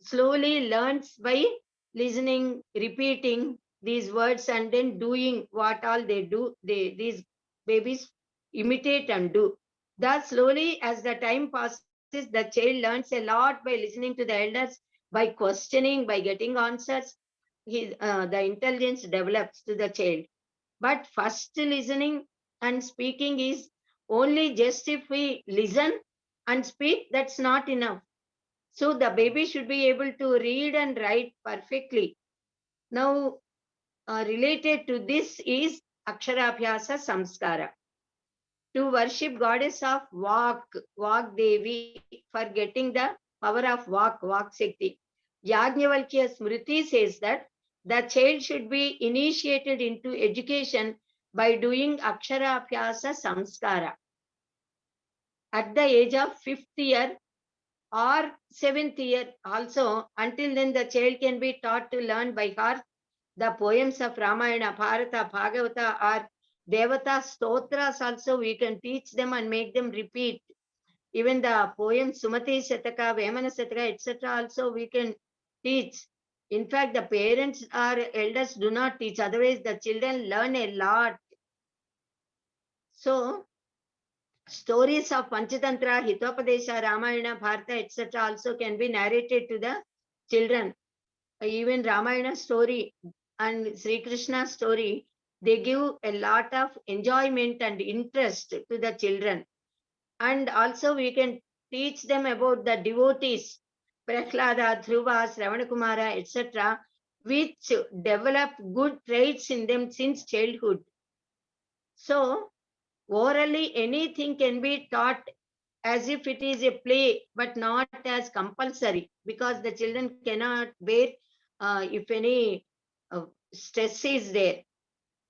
slowly learns by listening, repeating these words, and then doing what all they do. These babies imitate and do. Thus, slowly, as the time passes, the child learns a lot by listening to the elders, by questioning, by getting answers. The intelligence develops to the child. But first listening and speaking is only just if we listen and speak, that's not enough. So the baby should be able to read and write perfectly. Now, related to this is Aksharabhyasa Samskara. To worship goddess of Vak Devi, for getting the power of Vak Shakti. Yajnavalkya Smriti says that the child should be initiated into education by doing Aksharabhyasa Samskara. At the age of 5th year or 7th year also, until then the child can be taught to learn by heart the poems of Ramayana, Bharata, Bhagavata, or Devata stotras also we can teach them and make them repeat. Even the poem Sumati Shataka, Vemana Shataka, etc. also we can teach. In fact, the parents or elders do not teach, otherwise the children learn a lot. So, stories of Panchatantra, Hitopadesha, Ramayana, Bharata, etc. also can be narrated to the children. Even Ramayana story and Sri Krishna story, they give a lot of enjoyment and interest to the children. And also we can teach them about the devotees, Prahlada, Dhruva, Sravanakumara, etc., which develop good traits in them since childhood. So, orally, anything can be taught as if it is a play, but not as compulsory, because the children cannot bear if any stress is there.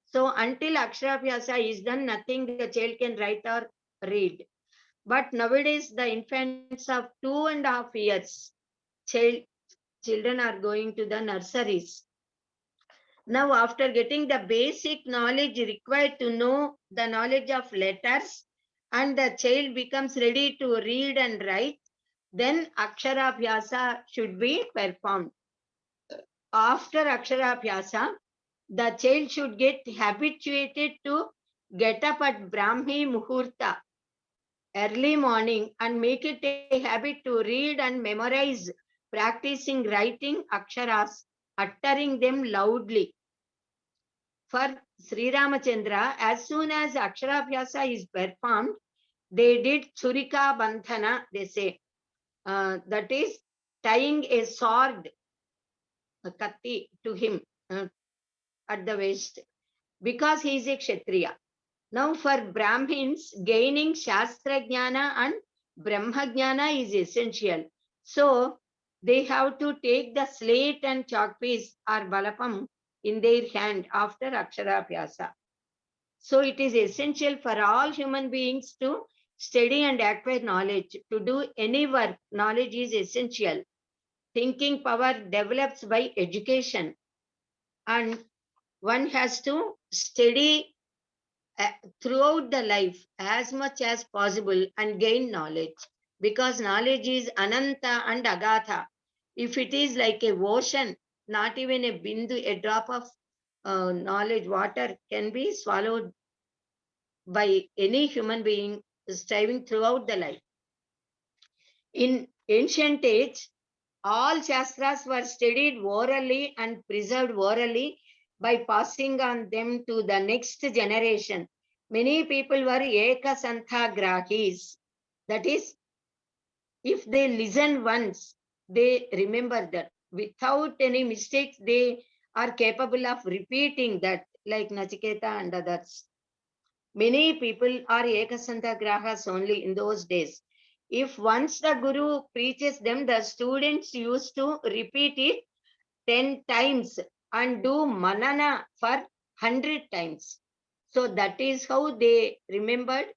So, until Aksharabhyasa is done, nothing the child can write or read. But nowadays, the infants of 2.5 years, children are going to the nurseries. Now, after getting the basic knowledge required to know the knowledge of letters, and the child becomes ready to read and write, then Aksharabhyasa should be performed. After Aksharabhyasa, the child should get habituated to get up at Brahmi Muhurta, early morning, and make it a habit to read and memorize, practicing writing Aksharas, uttering them loudly. For Sri Ramachandra, as soon as Aksharabhyasa is performed, they did Churika Bandhana, they say. That is tying a sword, a katti, to him at the waist, because he is a Kshatriya. Now for Brahmins, gaining Shastra Jnana and Brahma Jnana is essential. So they have to take the slate and chalk piece or balapam in their hand after Aksharabhyasa. So it is essential for all human beings to study and acquire knowledge. To do any work, knowledge is essential. Thinking power develops by education, and one has to study throughout the life as much as possible and gain knowledge, because knowledge is ananta and agatha. If it is like a ocean, not even a bindu, a drop of knowledge, water can be swallowed by any human being striving throughout the life. In ancient age, all Shastras were studied orally and preserved orally by passing on them to the next generation. Many people were ekasanthagrahis. That is, if they listen once, they remember that. Without any mistakes, they are capable of repeating that, like Nachiketa and others. Many people are ekasantagrahas only in those days. If once the Guru preaches them, the students used to repeat it 10 times and do manana for 100 times. So that is how they remembered,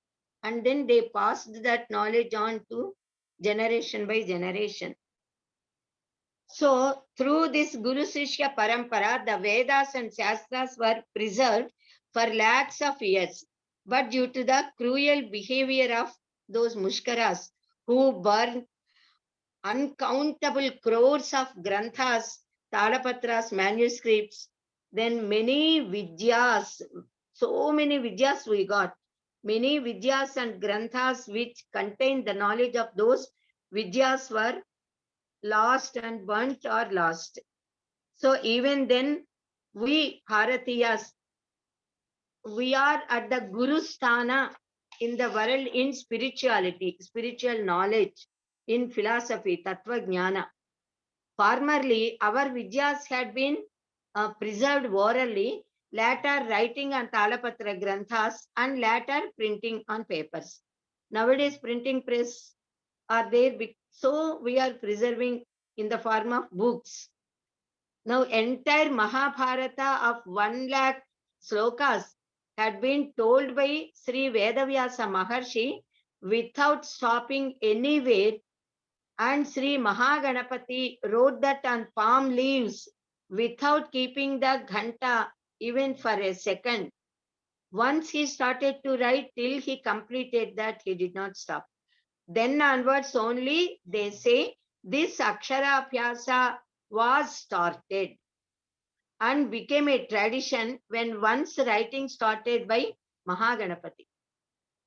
and then they passed that knowledge on to generation by generation. So through this Guru Sishya Parampara, the Vedas and Shastras were preserved for lakhs of years. But due to the cruel behavior of those mushkaras who burned uncountable crores of granthas, talapatras, manuscripts, then many vidyas, so many vidyas we got. Many vidyas and granthas which contain the knowledge of those vidyas were lost and burnt or lost. So even then, we Bharatiyas, we are at the Guru Sthana in the world in spirituality, spiritual knowledge, in philosophy, Tattva Jnana. Formerly, our Vidyas had been preserved orally, later writing on Talapatra Granthas, and later printing on papers. Nowadays, printing press are there, so we are preserving in the form of books. Now, entire Mahabharata of 1 lakh slokas had been told by Sri Vedavyasa Maharshi without stopping anywhere, and Sri Mahaganapati wrote that on palm leaves without keeping the ghanta even for a second. Once he started to write, till he completed that, he did not stop. Then onwards only they say this Akshara Abhyasa was started and became a tradition when once writing started by Mahaganapati.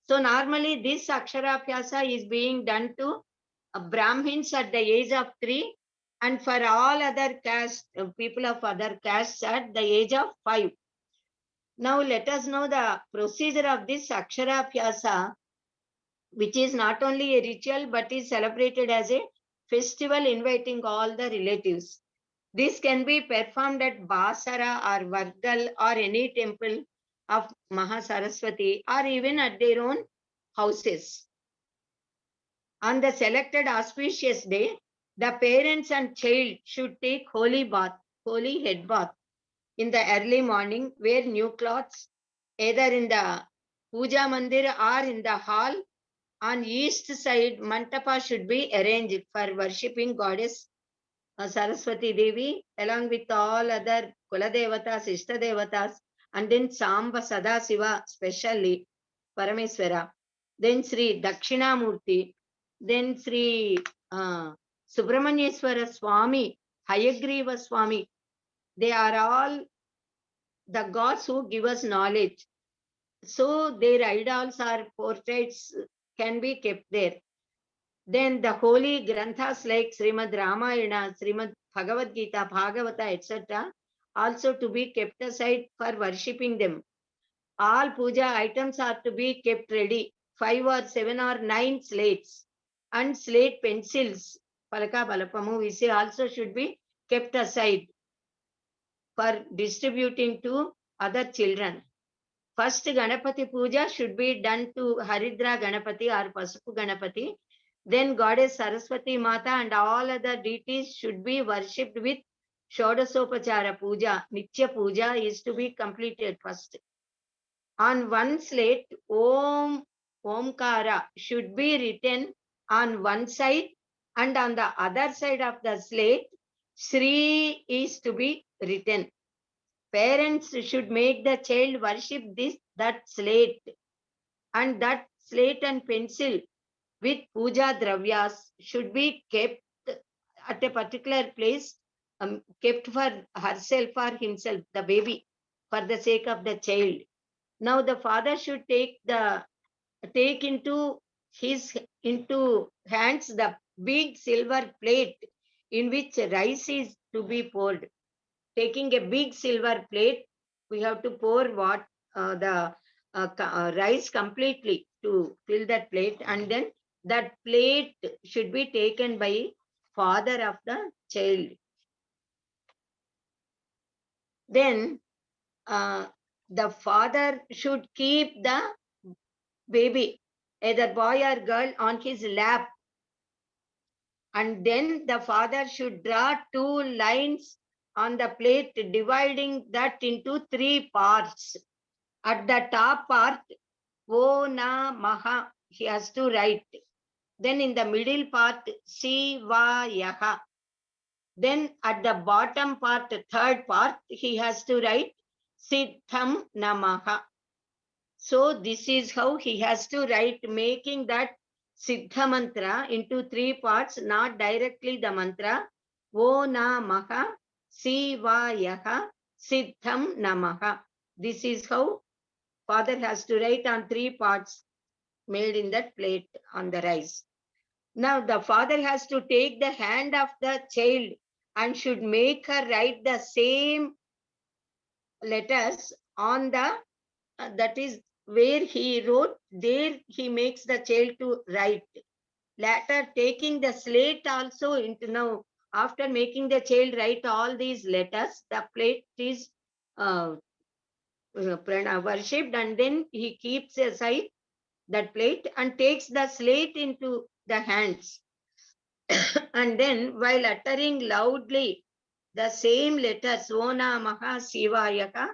So normally this Akshara Abhyasa is being done to Brahmins at the age of 3, and for all other caste, people of other castes at the age of 5. Now let us know the procedure of this Akshara Abhyasa, which is not only a ritual but is celebrated as a festival inviting all the relatives. This can be performed at Basara or Vargal or any temple of Mahasaraswati or even at their own houses. On the selected auspicious day, the parents and child should take holy head bath in the early morning, wear new clothes, either in the puja mandir or in the hall. On east side, mantapa should be arranged for worshipping goddess Saraswati Devi along with all other Kuladevatas, Ishtadevatas, and then Samba Sadasiva, specially Parameswara. Then Sri Dakshinamurti, then Sri Subramanyeswara Swami, Hayagriva Swami. They are all the gods who give us knowledge. So their idols or portraits can be kept there. Then the holy granthas like Srimad Ramayana, Srimad Bhagavad Gita, Bhagavata, etc. also to be kept aside for worshipping them. All puja items are to be kept ready. 5 or 7 or 9 slates and slate pencils, Palaka Balapamu, we say, also should be kept aside for distributing to other children. First Ganapati Puja should be done to Haridra Ganapati or Pasupu Ganapati. Then Goddess Saraswati Mata and all other deities should be worshipped with Shodasopachara Puja. Nitya Puja is to be completed first. On one slate, Omkara should be written on one side, and on the other side of the slate, Sri is to be written. Parents should make the child worship that slate, and that slate and pencil with puja dravyas should be kept at a particular place, kept for herself or himself, the baby, for the sake of the child. Now the father should take into hands the big silver plate in which rice is to be poured. Taking a big silver plate, we have to pour the rice completely to fill that plate, and then that plate should be taken by father of the child. Then the father should keep the baby, either boy or girl, on his lap, and then the father should draw 2 lines on the plate, dividing that into 3 parts. At the top part, O Na Maha, he has to write. Then in the middle part, Sivayaha. Then at the bottom part, 3rd part, he has to write Siddham Namaha. So this is how he has to write, making that Siddha mantra into 3 parts, not directly the mantra. O Namaha Sivayaha Siddham Namaha. This is how father has to write on 3 parts made in that plate on the rice. Now the father has to take the hand of the child and should make her write the same letters on the, that is where he wrote, there he makes the child to write. Later taking the slate also into, now after making the child write all these letters, the plate is worshipped, and then he keeps aside that plate and takes the slate into the hands. And then while uttering loudly the same letters, O Namaha Sivayaka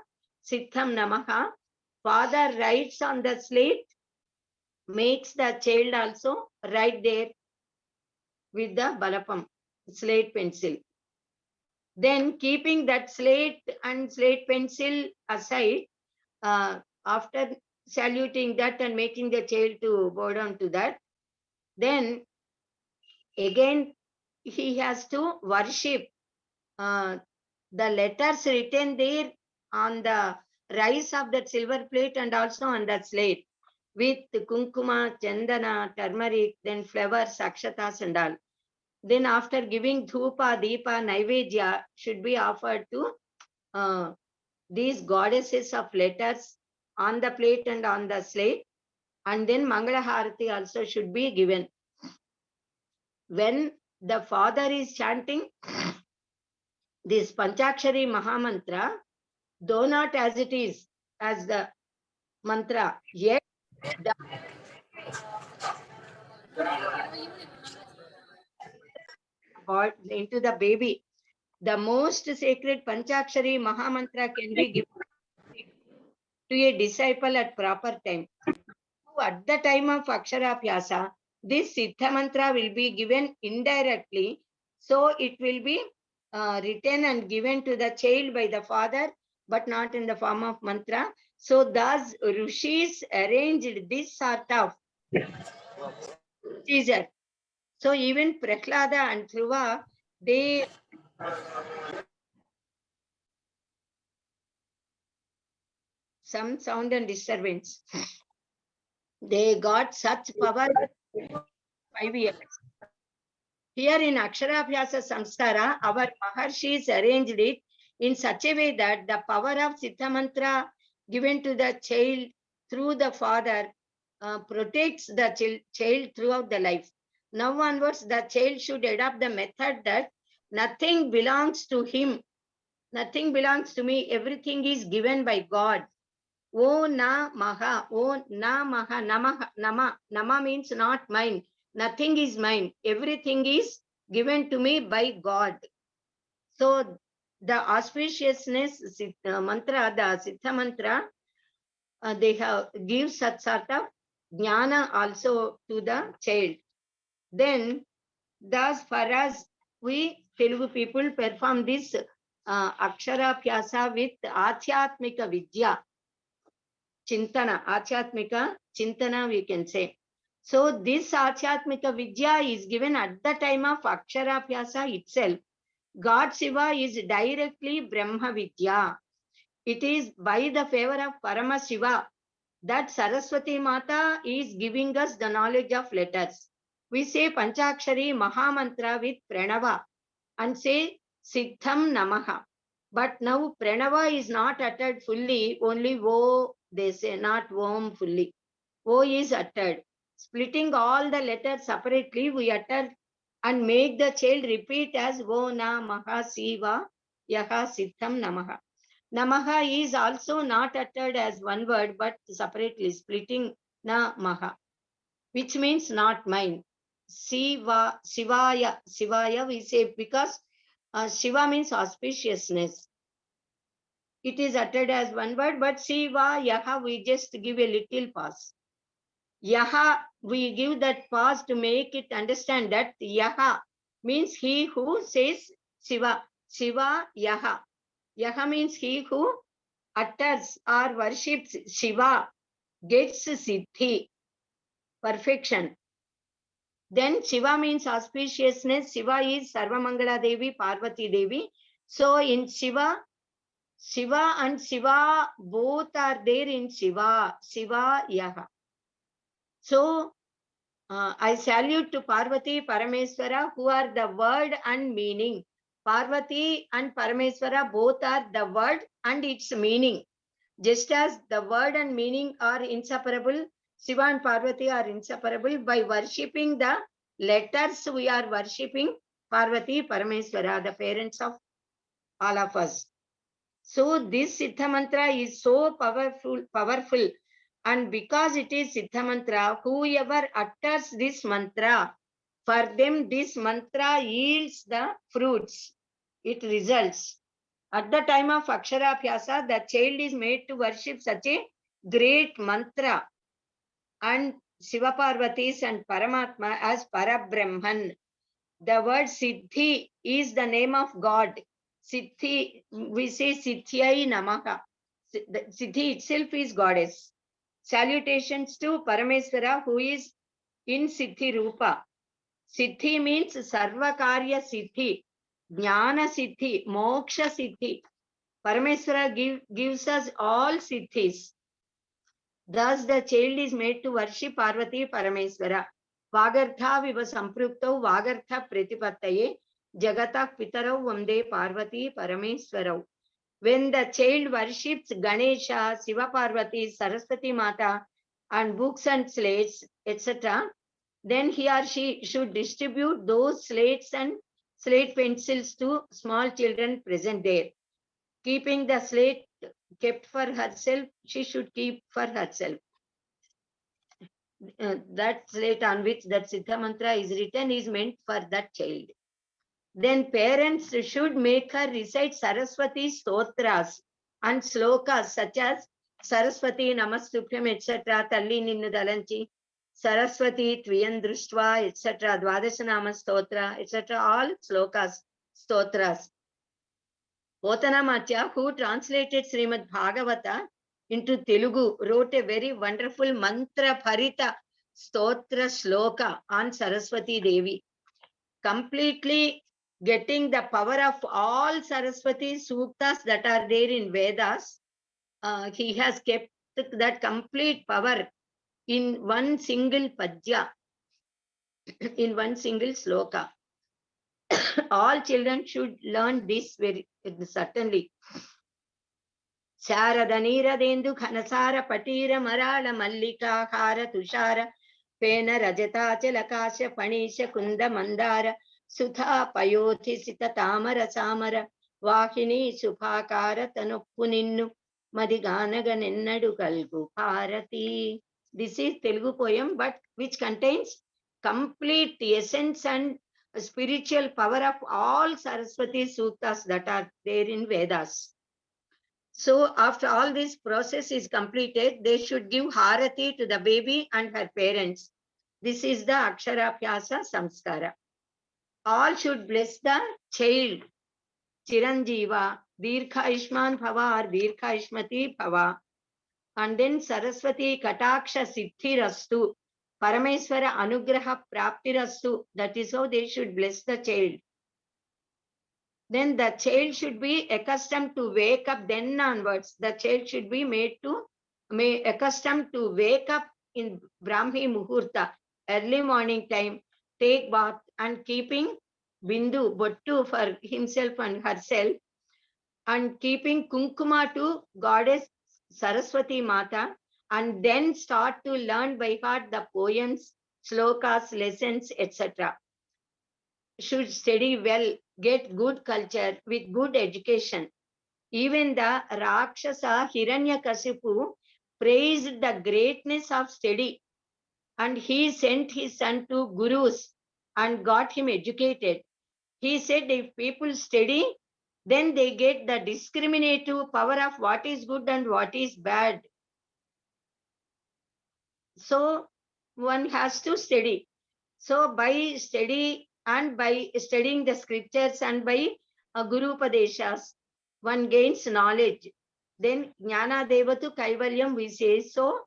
Siddham Namaha, father writes on the slate, makes the child also write there with the balapam, slate pencil. Then keeping that slate and slate pencil aside, after saluting that and making the child to bow down to that, then again he has to worship the letters written there on the rice of that silver plate and also on that slate with kunkuma, chandana, turmeric, then flowers, akshatas and all. Then after giving dhupa, deepa, naivedya should be offered to these goddesses of letters on the plate and on the slate. And then Mangala Harati also should be given. When the father is chanting this Panchakshari Mahamantra, though not as it is as the mantra, yet the into the baby, the most sacred Panchakshari Mahamantra can be given to a disciple at proper time. So at the time of Aksharabhyasa, this Siddha mantra will be given indirectly. So it will be written and given to the child by the father, but not in the form of mantra. So thus Rishis arranged this sort of procedure. So even Prahlada and Dhruva, they some sound and disturbance. They got such power 5 years. Here in Aksharabhyasa Samskara, our Maharshis arranged it in such a way that the power of Siddha Mantra given to the child through the father protects the child throughout the life. Now onwards, the child should adopt the method that nothing belongs to him, nothing belongs to me, everything is given by God. O na maha, o na maha, namaha, nama. Nama means not mine. Nothing is mine. Everything is given to me by God. So the auspiciousness mantra, the Siddha mantra, they have give such sort of jnana also to the child. Then, thus for us, we Telugu people perform this Aksharabhyasa with Adhyatmika Vidya. Chintana, Achyatmika Chintana, we can say. So this Achyatmika Vidya is given at the time of Aksharabhyasa itself. God Shiva is directly Brahma Vidya. It is by the favor of Parama Shiva that Saraswati Mata is giving us the knowledge of letters. We say Panchakshari Mahamantra with Pranava and say Siddham Namaha. But now Pranava is not uttered fully, only O they say, not Om fully. O is uttered. Splitting all the letters separately, we utter and make the child repeat as O Namaha Siva Yaha Siddham Namaha. Namaha is also not uttered as one word, but separately, splitting Namaha, which means not mine. Siva, Shivaya, Shivaya we say because Shiva means auspiciousness. It is uttered as one word, but Shiva, Yaha, we just give a little pause. Yaha, we give that pause to make it understand that Yaha means he who says Shiva. Shiva, Yaha. Yaha means he who utters or worships Shiva, gets Siddhi, perfection. Then Shiva means auspiciousness. Shiva is Sarvamangala Devi, Parvati Devi. So in Shiva, Shiva and Shiva both are there in Shiva, Shiva Yaha. So I salute to Parvati, Parameswara, who are the word and meaning. Parvati and Parameswara both are the word and its meaning. Just as the word and meaning are inseparable, Shiva and Parvati are inseparable. By worshipping the letters, we are worshipping Parvati, Parameswara, the parents of all of us. So this Siddha Mantra is so powerful. And because it is Siddha Mantra, whoever utters this mantra, for them this mantra yields the fruits. It results. At the time of Aksharabhyasa, the child is made to worship such a great mantra and Shiva Parvatis and Paramatma as Parabrahman. The word Siddhi is the name of God. Siddhi, we say Siddhyai Namaha. Siddhi itself is goddess. Salutations to Parameswara, who is in Siddhi Rupa. Siddhi means Sarvakarya Siddhi, Jnana Siddhi, Moksha Siddhi. Parameswara gives us all Siddhis. Thus, the child is made to worship Parvati Parameswara. Vagartha viva samprukto Vagartha pratipattaye Jagata Pitarau Vande Parvati Parameswarau. When the child worships Ganesha, Shiva Parvati, Saraswati Mata, and books and slates, etc., then he or she should distribute those slates and slate pencils to small children present there. Keeping the slate kept for herself, she should keep for herself. That slate on which that Siddha mantra is written is meant for that child. Then parents should make her recite Saraswati stotras and slokas such as Saraswati Namastupyam, etc., Talli Ninnu Dalanchi, Saraswati Tviyan Društva, etc., Dvadashanama Stotra, etc., all slokas, stotras. Potanamatya, who translated Srimad Bhagavata into Telugu, wrote a very wonderful mantra bharita stotra shloka on Saraswati Devi, completely getting the power of all Saraswati suktas that are there in Vedas. He has kept that complete power in one single padya, in one single sloka. All children should learn this very certainly. Sharada Niradendu Khanasara Patira Marala Mallika Hara Tushara Pena Rajata Chalakasha Panisha Kunda Mandara Sutha Payothi Sita Tamara Samara Vahini Supakara Tanupuninnu Madiganaga Nennadu Kalgu Bharati. This is Telugu poem, but which contains complete essence and spiritual power of all Saraswati suttas that are there in Vedas. So after all this process is completed, they should give harati to the baby and her parents. This is the Aksharabhyasa Samskara. All should bless the child. Chiranjiva, Dirgha Ishman Bhava or Dirgha Ishmati Bhava. And then Saraswati Kataksha Siddhi Rastu. Parameswara Anugraha Prapti Rastu. That is how they should bless the child. Then the child should be accustomed to wake up. Then onwards, the child should be made accustomed to wake up in Brahmi Muhurta, early morning time, take bath and keeping Bindu, Bottu for himself and herself, and keeping Kunkuma to Goddess Saraswati Mata, and then start to learn by heart the poems, slokas, lessons, etc. Should study well, get good culture with good education. Even the Rakshasa Hiranyakasipu praised the greatness of study, and he sent his son to gurus and got him educated. He said if people study, then they get the discriminative power of what is good and what is bad. So one has to study. So by study and by studying the scriptures and by Guru Padeshas, one gains knowledge. Then Jnana Devatu Kaivalyam we say, so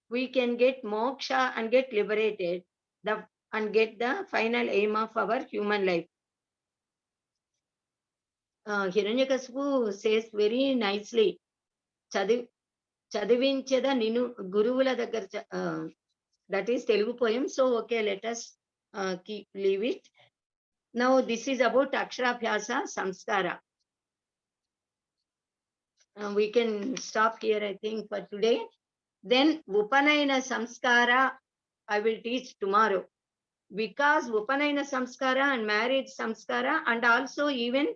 we can get moksha and get liberated and get the final aim of our human life. Hiranyakasipu says very nicely, Chadivinchada Ninu Guruvula Dagar, that is Telugu poem. So okay, let us leave it. Now this is about Aksharabhyasa Samskara. We can stop here, I think, for today. Then Upanayana Samskara I will teach tomorrow, because Upanayana Samskara and marriage Samskara and also even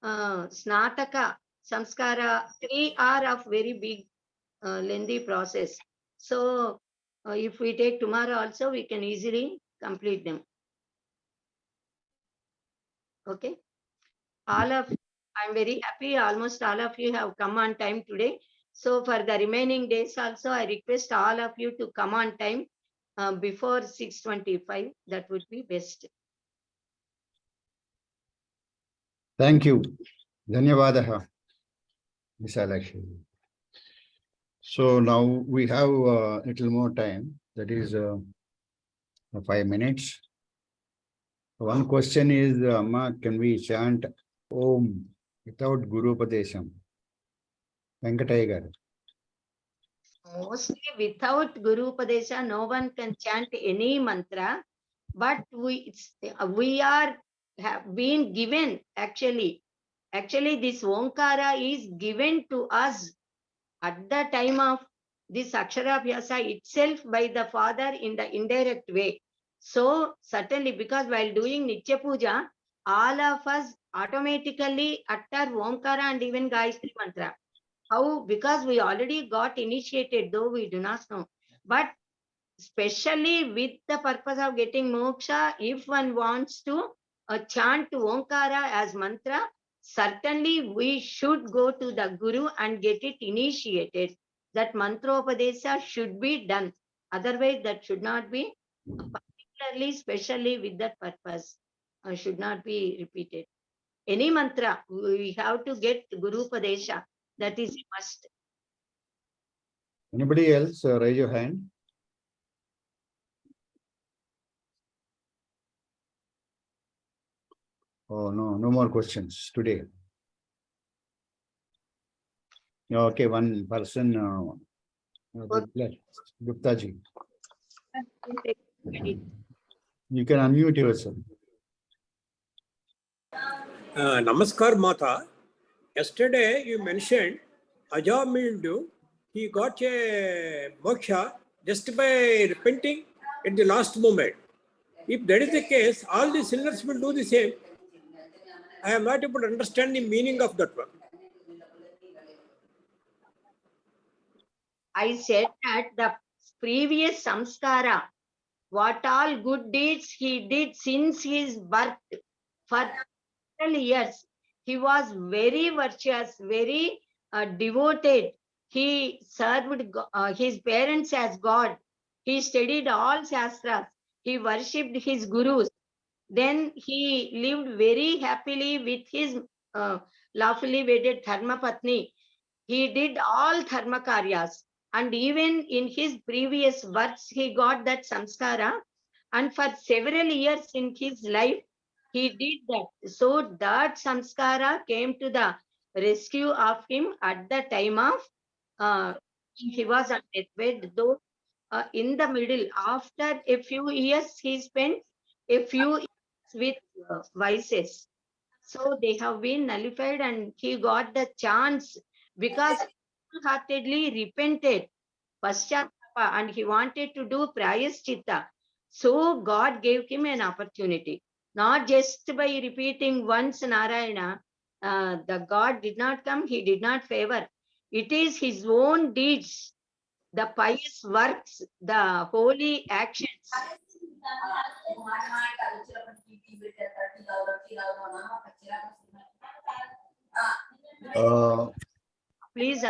Snataka Samskara, 3 are of very big lengthy process. So if we take tomorrow also, we can easily complete them. Okay. I'm very happy. Almost all of you have come on time today. So for the remaining days also, I request all of you to come on time before 6:25. That would be best. Thank you. Dhanyavadaha, Visalakshi. So now we have a little more time, that is 5 minutes. One question is, Amma, can we chant Om without Guru Padesham? Venkataya garu. Mostly without Guru Padesha, no one can chant any mantra, but we have been given actually this Omkara is given to us at the time of this Aksharabhyasa itself by the father in the indirect way. So certainly, because while doing Nitya Puja, all of us automatically utter Omkara and even Gayatri mantra. How? Because we already got initiated, though we do not know. But especially with the purpose of getting moksha, if one wants to chant Omkara as mantra, certainly we should go to the Guru and get it initiated. That mantropadesha should be done. Otherwise, that should not be, particularly, especially with that purpose, should not be repeated. Any mantra, we have to get Guru Padesha. That is a must. Anybody else? Raise your hand. Oh, no, no more questions today. Okay, one person, Gupta ji. You can unmute yourself. Namaskar Mata. Yesterday you mentioned Ajamildu, he got a moksha just by repenting at the last moment. If that is the case, all the sinners will do the same. I am not able to understand the meaning of that one. I said that the previous samskara, what all good deeds he did since his birth, for several years, he was very virtuous, very devoted. He served his parents as God. He studied all shastras. He worshipped his gurus. Then he lived very happily with his lawfully wedded Dharma Patni. He did all Dharma Karyas. And even in his previous births, he got that samskara. And for several years in his life, he did that. So that samskara came to the rescue of him at the time of he was on deathbed. Though in the middle, after a few years, he spent a few years with VSS. So they have been nullified, and he got the chance because he heartedly repented, paschatapa, and he wanted to do prayaschitta. So God gave him an opportunity. Not just by repeating once Narayana, the God did not come, he did not favor. It is his own deeds, the pious works, the holy actions. Please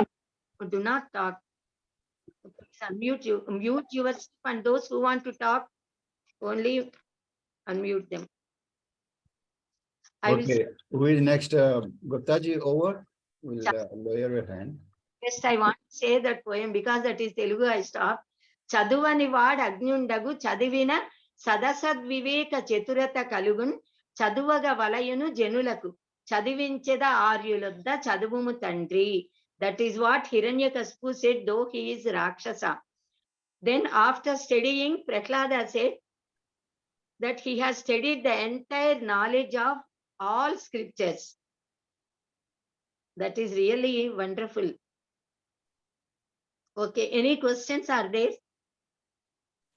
do not talk. Please mute yourself, and those who want to talk, only unmute them. Okay, who is next? Gupta ji, over. Will lower your hand. Yes, I want to say that poem because that is Telugu. I stop. Chaduvani vaad agnyundagu chadivina sadasad viveka cheturata kalugun chaduvaga valayunu jenulaku chadivincheda aryulodda chaduvumu tandri. That is what Hiranyakaspu said, though he is Rakshasa. Then after studying, Prahlada said that he has studied the entire knowledge of all scriptures. That is really wonderful. Okay, any questions are there?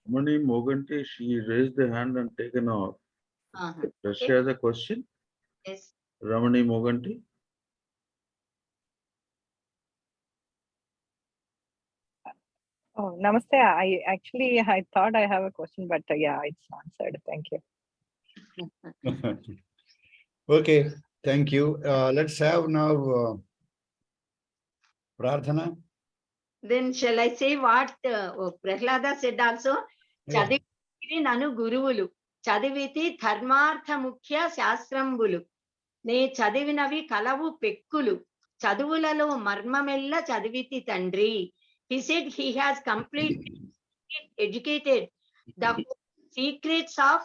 Ramani Moganti, she raised the hand and taken off. Does she have a question? Yes. Ramani Moganti. Oh, namaste. I thought I have a question, but yeah, it's answered. Thank you. Okay, thank you. Let's have now Prarthana. Then shall I say what Prahlada said also? Chadiviti nanu guruvulu, chadiviti dharmartha mukhya shastrambuలు. Ne chadivinavi kalavu pekkulu, చదువులలో మర్మమెల్ల చదివితి తండ్రి. He said he has completely educated the secrets of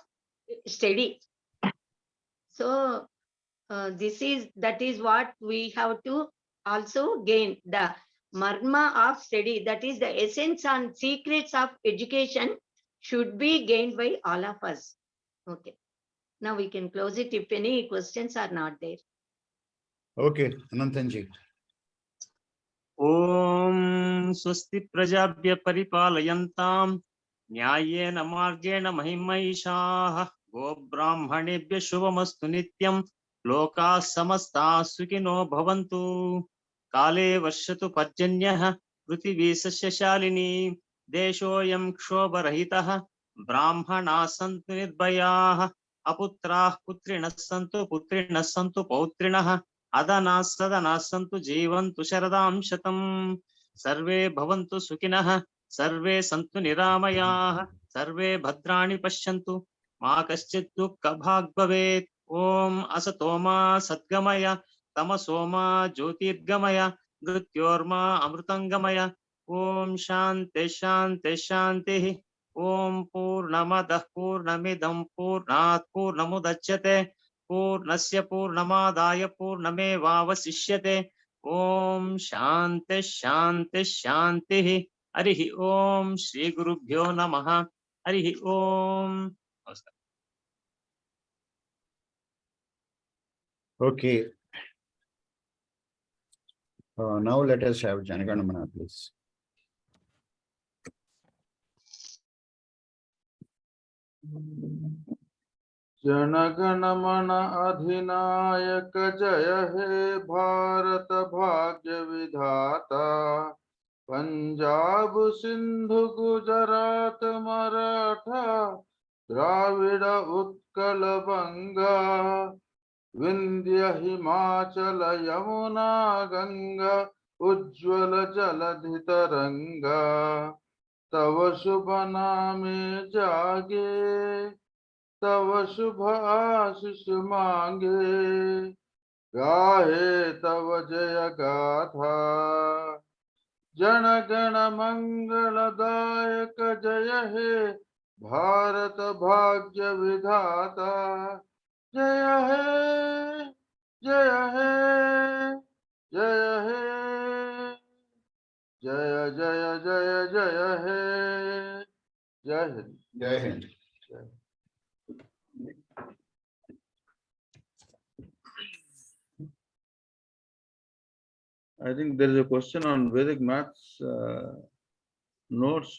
study. So that is what we have to also gain, the marma of study, that is the essence and secrets of education should be gained by all of us. Okay, now we can close it if any questions are not there. Okay, Anantanji. ॐ स्वस्ति प्रजाभ्य परिपालयन्तां न्यायेन मार्गेण महिमैषाः गोब्राह्मणेभ्य शुभमस्तु नित्यं लोकाः समस्ताः सुखिनो भवन्तु काले वर्षतु पर्जन्यः पृथिवी सस्यशालिनी देशोऽयं क्षोभरहितः ब्राह्मणाः सन्तु निर्भयाः अपुत्राः पुत्रिणः सन्तु पौत्रिणः अदनाः सदनाः सन्तु जीवन्तु शरदां शतम् सर्वे भवन्तु सुखिनः सर्वे सन्तु निरामयाः सर्वे भद्राणि पश्यन्तु मा कश्चित् दुःखभाग् भवेत् ॐ असतो मा सद्गमय तमसो मा ज्योतिर्गमय मृत्योर्मा अमृतङ्गमय ॐ शान्ति शान्ति शान्तिः ॐ पूर्णमदः पूर्णमिदं पूर्णात् पूर्णमुदच्यते पूर्णस्य पूर्णमादाय पूर्णमेवावशिष्यते ॐ शान्ति शान्ति शान्तिः हरिः ॐ श्री गुरुभ्यो नमः हरिः ॐ Okay. Now let us have Janaganamana, please. जनगण मन अधिनायक जय हे भारत भाग्य विधाता पंजाब सिंधु गुजरात मराठा द्राविड़ उत्कल बंगा विंध्य हिमाचल यमुना गंगा उज्ज्वल जलधि तरंगा तव शुभ नामे जागे तव शुभ आशीष मांगे गाहे तव जय गाथा जन गण मंगलदायक जय हे भारत भाग्य विधाता जय हे जय हे जय हे जय जय जय जय हे जय Hind Jai Hind. I think there is a question on Vedic maths notes.